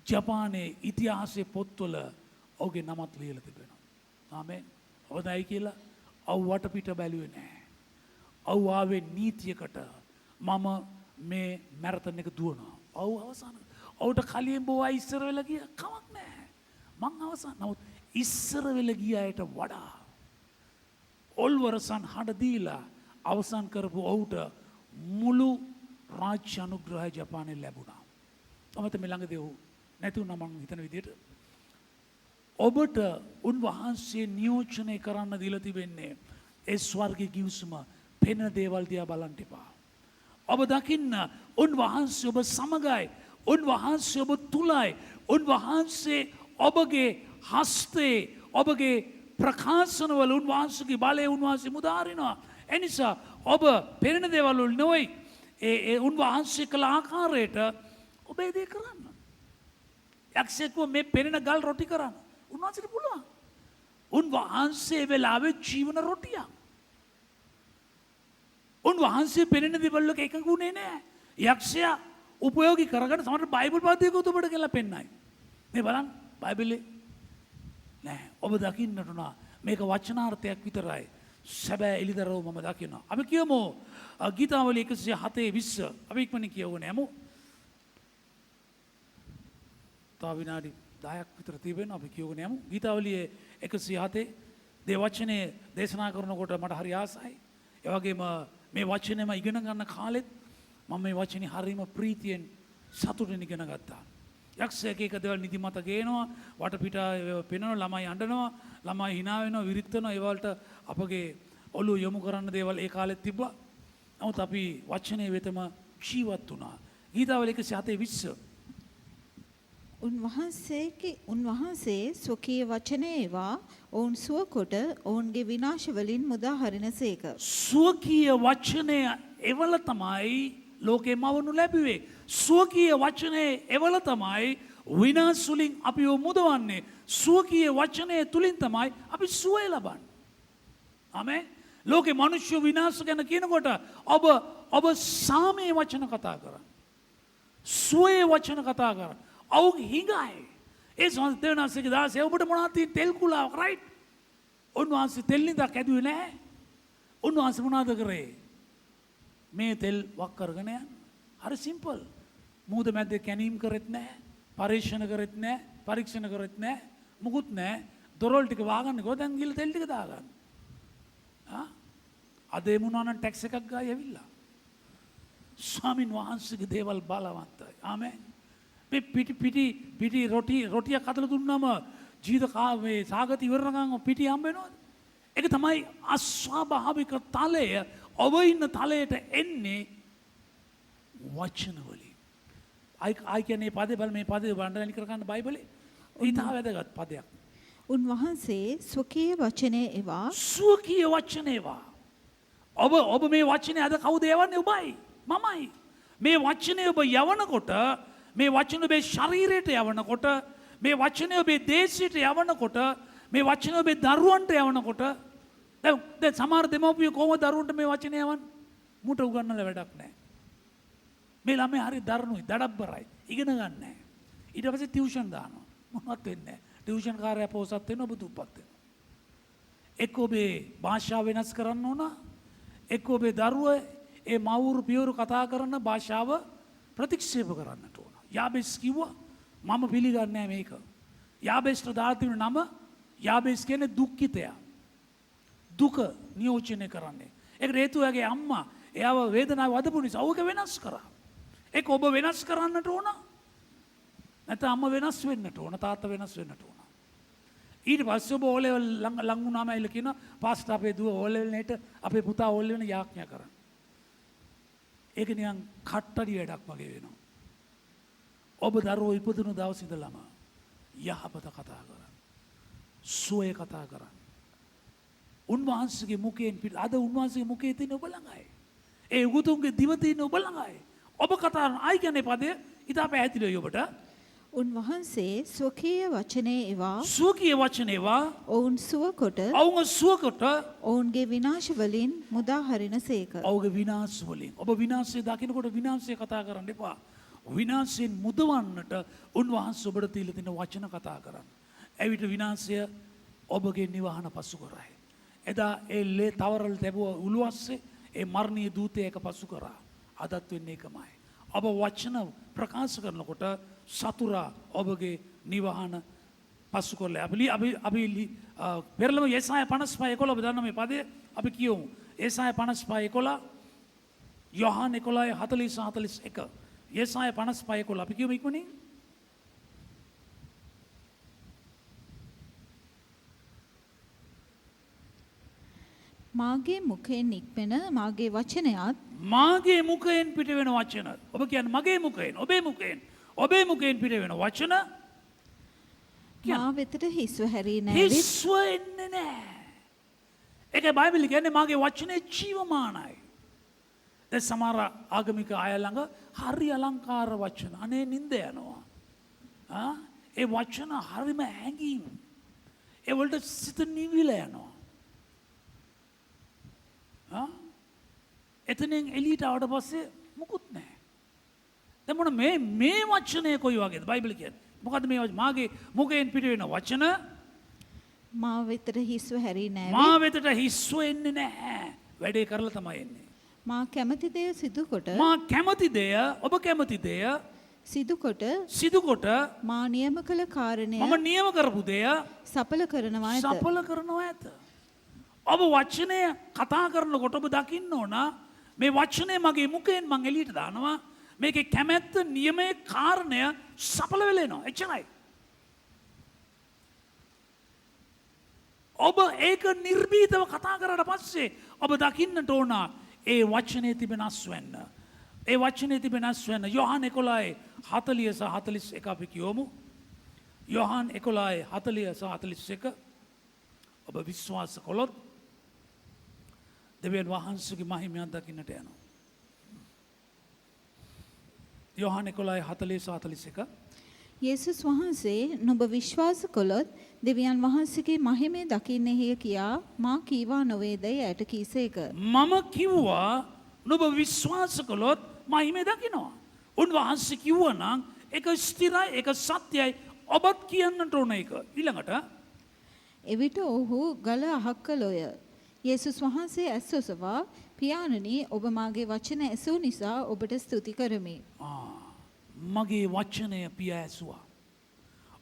ජපානයේ ඉතිහාසයේ පොත්වල ඔහුගේ නමත් ලියලා තිබෙනවා. ආමෙන්. හොඳයි කියලා අවු වටපිට බැලුවේ නැහැ. අවු ආවේ නීතියකට මම මේ මැරතන් එක දුවනවා. අවු අවසන්. අවුට කලින් බොවා ඉස්සර වෙලා ගියා කමක් නැහැ. මං අවසන්. නමුත් ඉස්සර වෙලා ගිය අයට වඩා ඔල්වරසන් හඬ දීලා අවසන් කරපු ඔහුට මුළු රාජ්‍ය අනුග්‍රහය ජපානයේ ලැබුණා. අමත මේ ළඟදී ඔහු නැති වුණා මං හිතන විදිහට. ඔබට උන්වහන්සේ නියෝජනය කරන්න දීලා තිබෙන්නේ ඒ ස්වර්ගයේ ගිවිසුම පෙනෙන දේවල් දිහා බලන්න එපා. ඔබ දකින්න උන්වහන්සේ ඔබ සමගයි. උන්වහන්සේ ඔබ තුලයි. උන්වහන්සේ ඔබගේ හස්තේ ඔබගේ ප්‍රකාශනවල උන්වහන්සේගේ බලය උන්වහන්සේ මුදාරිනවා. එනිසා ඔබ පෙනෙන දේවල් වල නෙවෙයි ඒ උන්වහන්සේ කළ ආකාරයට ඔබ ඒ දේ කරන්න. යක්ෂයෙක්ව මේ පෙනෙන ගල් රොටි කරන්න. උන්වහන්සේට පුළුවන්. උන්වහන්සේ වෙලාවේ ජීවන රොටියක්. උන්වහන්සේ පෙනෙන දේවල් වල එකඟුනේ නැහැ. යක්ෂයා උපයෝගී කරගන්න සමහර බයිබල් පාදයකට ඔබට කියලා පෙන්නයි. මේ බලන්න බයිබලේ නෑ ඔබ දකින්නට උනා මේක වචනාර්ථයක් විතරයි. සැබෑ එළිදරව් මම දකිනවා. අපි කියමු ගීතාවලිය 107:20 අපි ඉක්මනින් කියවුනේ යමු. තව විනාඩි 10ක් විතර තිබෙනවා අපි කියවගෙන යමු. ගීතාවලියේ 107 දේ වචනේ දේශනා කරනකොට මට හරි ආසයි. ඒ වගේම මේ වචනේම ඉගෙන ගන්න කාලෙත් මම මේ වචනේ හරීම ප්‍රීතියෙන් සතුටින් ඉගෙන ගත්තා. යක්ෂයෙක් එක දේවල් නිදිමත ගේනවා වටපිට පෙනෙනවා ළමයි අඬනවා ළමයි hina වෙනවා විරිත් වෙනවා ඒ වලට අපගේ ඔළුව යොමු කරන්න දේවල් ඒ කාලෙත් තිබ්බා. නමුත් අපි වචනේ වෙතම ජීවත් වුණා. ගීතාවලිය 107:20 උන්වහන්සේ ස්වකීය වචනේවා ඔවුන් සුවකොට ඔවුන්ගේ විනාශ වලින් මුදා හරිනසේක. ස්වකීය වචනය එවල තමයි ලෝකේ මවනු ලැබුවේ. ස්වකීය වචනේ එවල තමයි විනාශ වලින් අපිව මුදවන්නේ. ස්වකීය වචනේ තුලින් තමයි අපි සුවය ලබන්නේ. ආමෙන්. ලෝකේ මිනිස්සු විනාශ ගැන කියනකොට ඔබ සාමයේ වචන කතා කරා. සුවයේ වචන කතා කරා. ඔවුගේ හිඟයි. ඒ ස්වාමීන් දෙවනාසේගේ දාසේ ඔබට මොනවද තියෙන තෙල් කුලාවක් රයිට්? උන්වහන්සේ තෙල් නිදක් ඇදුවේ නැහැ. උන්වහන්සේ මොනවද කරේ? මේ තෙල් වක් කරගෙන යන්න. හරි සිම්පල්. මූද මැද්දේ කැනීම් කරෙත් නැහැ. පරීක්ෂණ කරෙත් නැහැ. පරීක්ෂණ කරෙත් නැහැ. මුකුත් නැහැ. දොරවල් ටික වහගන්න ගිහුවා දැන් ගිහලා තෙල් ටික දාගන්න. අද එමුණා නම් ටැක්ස් එකක් ගායි ඇවිල්ලා. ස්වාමින් වහන්සේගේ දේවල් බලවන්තයි. ආමෙන්. මේ පිටි රොටියක් හදලා දුන්නාම ජීවිත කාවේ සාගත ඉවරනකම් පිටි හම්බ වෙනවද? ඒක තමයි අස්වාභාවික තලය. ඔබ ඉන්න තලයට එන්නේ වචන වලින්. අයි කියන්නේ පදේ බල මේ පදේ වණ්ඩලනි කරගන්න බයිබලේ. ඊටා වැදගත් පදයක්. උන්වහන්සේ ස්වකීය වචනේ ඒවා ස්වකීය වචනේ ඒවා. ඔබ මේ වචනේ අද කවුද යවන්නේ? ඔබයි. මමයි. මේ වචනේ ඔබ යවනකොට මේ වචන ඔබේ ශරීරයට යවනකොට මේ වචනේ ඔබේ දේශයට යවනකොට මේ වචනේ ඔබේ දරුවන්ට යවනකොට දැන් සමහර දෙමව්පියෝ කොහොමද දරුවන්ට මේ වචනේ යවන්නේ? මුට උගන්නලා වැඩක් නැහැ. මේ ළමයි හරි දරුණුයි, දඩබ්බරයි. ඉගෙන ගන්න නැහැ. ඊට පස්සේ ටියුෂන් දානවා. මොනවත් වෙන්නේ නැහැ. ටියුෂන් කාර්යය පොසත් වෙනවා, ඔබ දුප්පත් වෙනවා. එක්ක ඔබේ භාෂාව වෙනස් කරන්න ඕන. එක්ක ඔබේ දරුවා ඒ මවුරු පියවරු කතා කරන භාෂාව ප්‍රතික්ෂේප කරන්නට ඕන. යාබේස් කිව්වා මම පිළිගන්නේ නැහැ මේක. යාබේස්ට දාලා තිබුණ නම යාබේස් කියන්නේ දුක්ඛිතයා. දුක නියෝජනය කරන්නේ. ඒකට හේතුවගේ අම්මා එයාව වේදනාව වදපු නිසා ඕක වෙනස් කරා. ඒක ඔබ වෙනස් කරන්නට ඕන. නැත්නම් අම්මා වෙනස් වෙන්නට ඕන, තාත්තා වෙනස් වෙන්නට ඕන. ඊට පස්සේ ඔබ ඕලෙවල් ලඟ වුණාම ඇවිල්ලා කියනවා පාස්ටර් අපේ දුව ඕලෙවල් නේට අපේ පුතා ඕලෙවල් වෙන යාඥා කරන්න. ඒක නිකන් කට්ටඩි වැඩක් වගේ වෙනවා. ඔබ දරුවෝ ඉපදුණු දවස් ඉඳලම යහපත කතා කරන්න. සුවය කතා කරන්න. උන්වහන්සේගේ මුඛයෙන් පිට අද උන්වහන්සේගේ මුඛයේ තියෙන ඔබ ළඟයි. ඒ උගතුන්ගේ දිව තියෙන ඔබ ළඟයි. ඔබ කතා කරන ආයි කියන්නේ පදය ඉතා පැහැදිලියි ඔබට. උන්වහන්සේ ස්වකීය වචනේ ඒවා ස්වකීය වචනේ ඒවා ඔවුන් සුවකොට ඔවුන්ගේ විනාශ වලින් මුදා හරිනසේක. ඔවුන්ගේ විනාශ වලින් ඔබ විනාශය දකිනකොට විනාශය කතා කරන්න එපා. විනාශයෙන් මුදවන්නට උන්වහන්සේ ඔබට දීලා තියෙන වචන කතා කරන්න. එවිට විනාශය ඔබගේ නිවහන පසු කරයි. එදා ඒ ලේ තවරල් තැබුව උළුවස්සේ ඒ මරණීය දූතය එක පසු කරා. අදත් වෙන්නේ ඒකමයි. ඔබ වචන ප්‍රකාශ කරනකොට සතුරා ඔබගේ නිවහන පසු කරලා අපි පෙරළම යෙසාය 55:11 ඔබ දන්න මේ පදේ අපි කියමු. යෙසාය 55:11 යොහාන 11:40-41 යෙසාය 55:11 අපි කියමු ඉක්මනින්. මාගේ මුඛයෙන් නික්මෙන මාගේ වචනයත් මාගේ මුඛයෙන් පිට වෙන වචන. ඔබ කියන්නේ මගේ මුඛයෙන්, ඔබේ මුඛයෙන් පිට වෙන වචන මා වෙතට හිස්ව හැරී නැවිත් හිස්ව එන්නේ නැහැ. ඒකයි බයිබලෙ කියන්නේ මාගේ වචනේ ජීවමානයි. දැන් සමහර ආගමික අය ළඟ හරි අලංකාර වචන. අනේ නින්ද යනවා. ඒ වචන හරිම හැඟීම්. ඒ වලට සිත නිවිලා යනවා. එතනින් එළියට ආවට පස්සේ මුකුත් නැහැ. දැන් මොන මේ වචනය කොයි වගේද බයිබල් කියන්නේ? මොකද්ද මේ මාගේ මුඛයෙන් පිට වෙන වචන? මා වෙතට හිස්ව හැරී නැවිත් මා වෙතට හිස්ව එන්නේ නැහැ. වැඩේ කරලා තමයි එන්නේ. මා කැමති දේ සිදුකොට මා කැමති දෙය ඔබ කැමති දෙය සිදුකොට මා නියම කළ කාරණය මම නියම කරපු දෙය සඵල කරනවා ඇත. සඵල කරනවා ඇත. ඔබ වචනය කතා කරනකොට ඔබ දකින්න ඕන මේ වචනය මගේ මුඛයෙන් මං එළියට දානවා. මේකේ කැමැත්ත නියමයේ කාරණය සඵල වෙලා එනවා. එච්චරයි. ඔබ ඒක නිර්භීතව කතා කරලා පස්සේ ඔබ දකින්නට ඕන ඒ වචනේ තිබෙන අස්වැන්න. ඒ වචනේ තිබෙන අස්වැන්න යොහාන 11:40-41 අපි කියමු. යොහාන 11:40-41 ඔබ විශ්වාස කළොත් දෙවියන් වහන්සේගේ මහිමයන් දකින්නට යනවා. යොහාන 11:40-41 යේසුස් වහන්සේ නුඹ විශ්වාස කළොත් දෙවියන් වහන්සේගේ මහිමය දකින්නේය කියා මා කීවා නොවේද යට කීසේක. මම කිව්වා නුඹ විශ්වාස කළොත් මහිමය දකිනවා. උන්වහන්සේ කිව්වා නම් එක ස්ථිරයි, එක සත්‍යයි. ඔබත් කියන්නට ඕන එක. ඊළඟට එවිට ඔහු ගල අහක් කළෝය. යේසුස් වහන්සේ ඇස් ඔසවා පියාණනි ඔබ මාගේ වචන ඇසූ නිසා ඔබට ස්තුති කරමි. මගේ වචනය පිය ඇසුවා.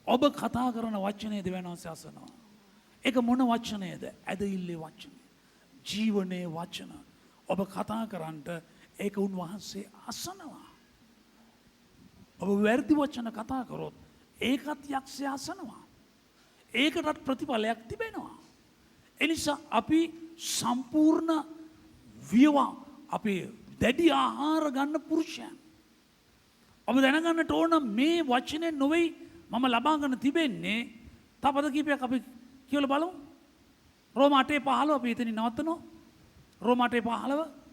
ඔබ කතා කරන වචනය දෙවියන් වහන්සේ අසනවා. ඒක මොන වචනයද? ඇදහිල්ලේ වචනය. ජීවනයේ වචන. ඔබ කතා කරන්නට ඒක උන්වහන්සේ අසනවා. ඔබ වැරදි වචන කතා කරොත් ඒකත් යක්ෂය අසනවා. ඒකටත් ප්‍රතිඵලයක් තිබෙනවා. එනිසා අපි සම්පූර්ණ වියවා අපි දැඩි ආහාර ගන්න පුරුෂයන්. ඔබ දැනගන්නට ඕන මේ වචනය නොවෙයි මම ලබාගන්න තිබෙන්නේ. තපද කීපයක් අපි කියවලා බලමු. රෝම 8:15 අපි එතනින් නවත්තනවා. රෝම 8:15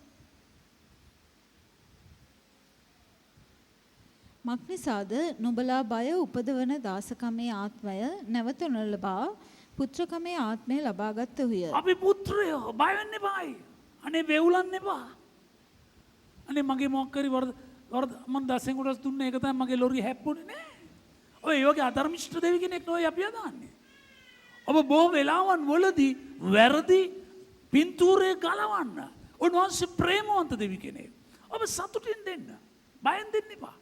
මක්නිසාද නුඹලා බය උපදවන දාසකමේ ආත්මය නැවත නොලබා පුත්‍රකමේ ආත්මය ලබාගත්තහුය. අපි පුත්‍රයෝ බය වෙන්න එපායි. අනේ වෙවුලන්න එපා. අනේ මගේ මොකක් හරි වරද මම දසෙන් කොටස් දුන්න ඒක තමයි මගේ ලොරිය හැප්පුණේ නෑ. ඔය ඒ වගේ අධර්මිෂ්ඨ දෙවි කෙනෙක් නෝ අපි අදන්නේ. ඔබ බොහෝ වෙලාවන් වලදී වැරදි පින්තූරේ ගලවන්න. උන්වහන්සේ ප්‍රේමවන්ත දෙවි කෙනෙක්. ඔබ සතුටින් දෙන්න. බයෙන් දෙන්න එපා.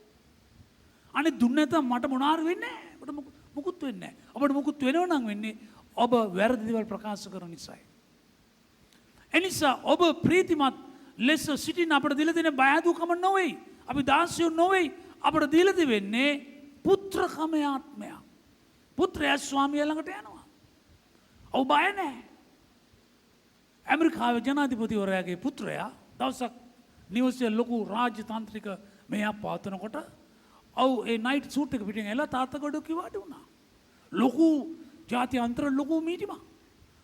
අනේ දුන්නේ නැත්නම් මට මොනාර වෙන්නේ නැහැ. ඔබට මුකුත් වෙන්නේ නැහැ. ඔබට මුකුත් වෙනව නම් වෙන්නේ ඔබ වැරදි දේවල් ප්‍රකාශ කරන නිසායි. එනිසා ඔබ ප්‍රීතිමත් ලෙස සිටින අපට දීලා දෙන බය දුකම නොවේ. අපි දාසියෝ නොවේ. අපට දීලා දෙන්නේ පුත්‍රකමේ ආත්මය. පුත්‍රයා ස්වාමියා ළඟට යනවා. ඔව් බය නැහැ. ඇමරිකාවේ ජනාධිපතිවරයාගේ පුත්‍රයා දවසක් නිවසේ ලොකු රාජ්‍යතාන්ත්‍රික මෙහෙයක් පවත්වනකොට ඔව් ඒ නයිට් සූට් එක පිටින් ඇවිල්ලා තාත්තා ගොඩක් කිවාට වුණා. ලොකු ජාති අන්තර ලොකු මීටිමක්.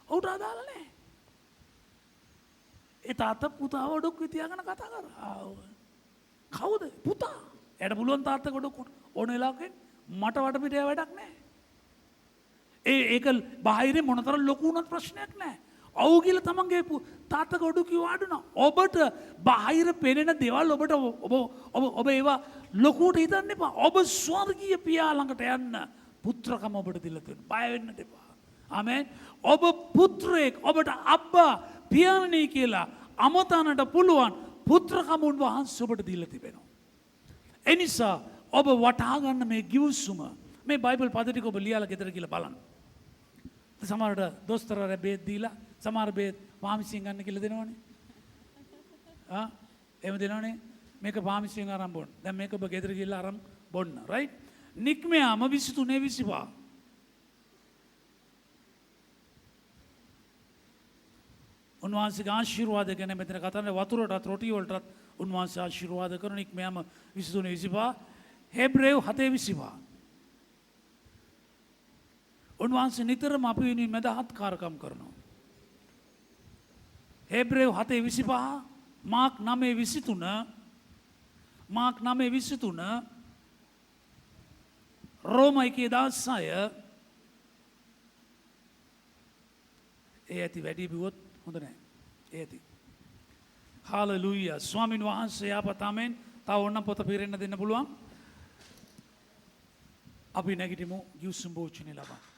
ඔව්ට අදාළ නැහැ. ඒ තාත්තා පුතාව ඔඩොක් විතියාගෙන කතා කරා. කවුද? පුතා. එයාට පුළුවන් තාත්තා ගොඩක් ඕන වෙලාවකින් මට වටපිට වැඩක් නැහැ. ඒක බාහිරේ මොනතරම් ලොකු වුණත් ප්‍රශ්නයක් නැහැ. ඔව් කියලා තමන්ගේ තාත්තා ගොඩක් කිවාට නා. ඔබට බාහිර පෙනෙන දේවල් ඔබට ඔබ ඒවා ලොකුට හිතන්න එපා. ඔබ ස්වර්ගීය පියා ළඟට යන්න පුත්‍රකම ඔබට දීලා තියෙනවා. බය වෙන්න එපා. ආමෙන්. ඔබ පුත්‍රයෙක් ඔබට අබ්බා පියාණනි කියලා අමතන්නට පුළුවන් පුත්‍රකම උන්වහන්සේ ඔබට දීලා තිබෙනවා. ඒ නිසා ඔබ වටහා ගන්න මේ ගිවිසුම මේ බයිබල් පද ටික ඔබ ලියලා ගෙදර ගිහලා බලන්න. සමහරට දොස්තරලා බේත් දීලා සමහර බේත් පාමිසියෙන් ගන්න කියලා දෙනවනේ. එහෙම දෙනවනේ. මේක පාමිසියෙන් අරන් බොන්න. දැන් මේක ඔබ ගෙදර ගිහලා අරන් බොන්න. රයිට්? නික්මයාම 23:25. උන්වහන්සේගේ ආශිර්වාද ගැන මෙතන කතා කරන්නේ වතුරටත් රොටි වලටත් උන්වහන්සේ ආශිර්වාද කරන නික්මයාම 23:25. හෙබ්‍රේව 7:25. උන්වහන්සේ නිතරම අපි වෙනුවෙන් මදහත් කාර්යකම් කරනවා. හෙබ්‍රේව 7:25 මාක් 9:23 මාක් 9:23 රෝම 1:16 ඒ ඇති වැඩි බිවොත් හොඳ නැහැ. ඒ ඇති. හාලෙලූයා. ස්වාමීන් වහන්සේ ආපතමෙන් තව ඕනම් පොත පිරෙන්න දෙන්න පුළුවන්. අපි නැගිටිමු ගිවිසුම් භෝජනේ ලබන්න.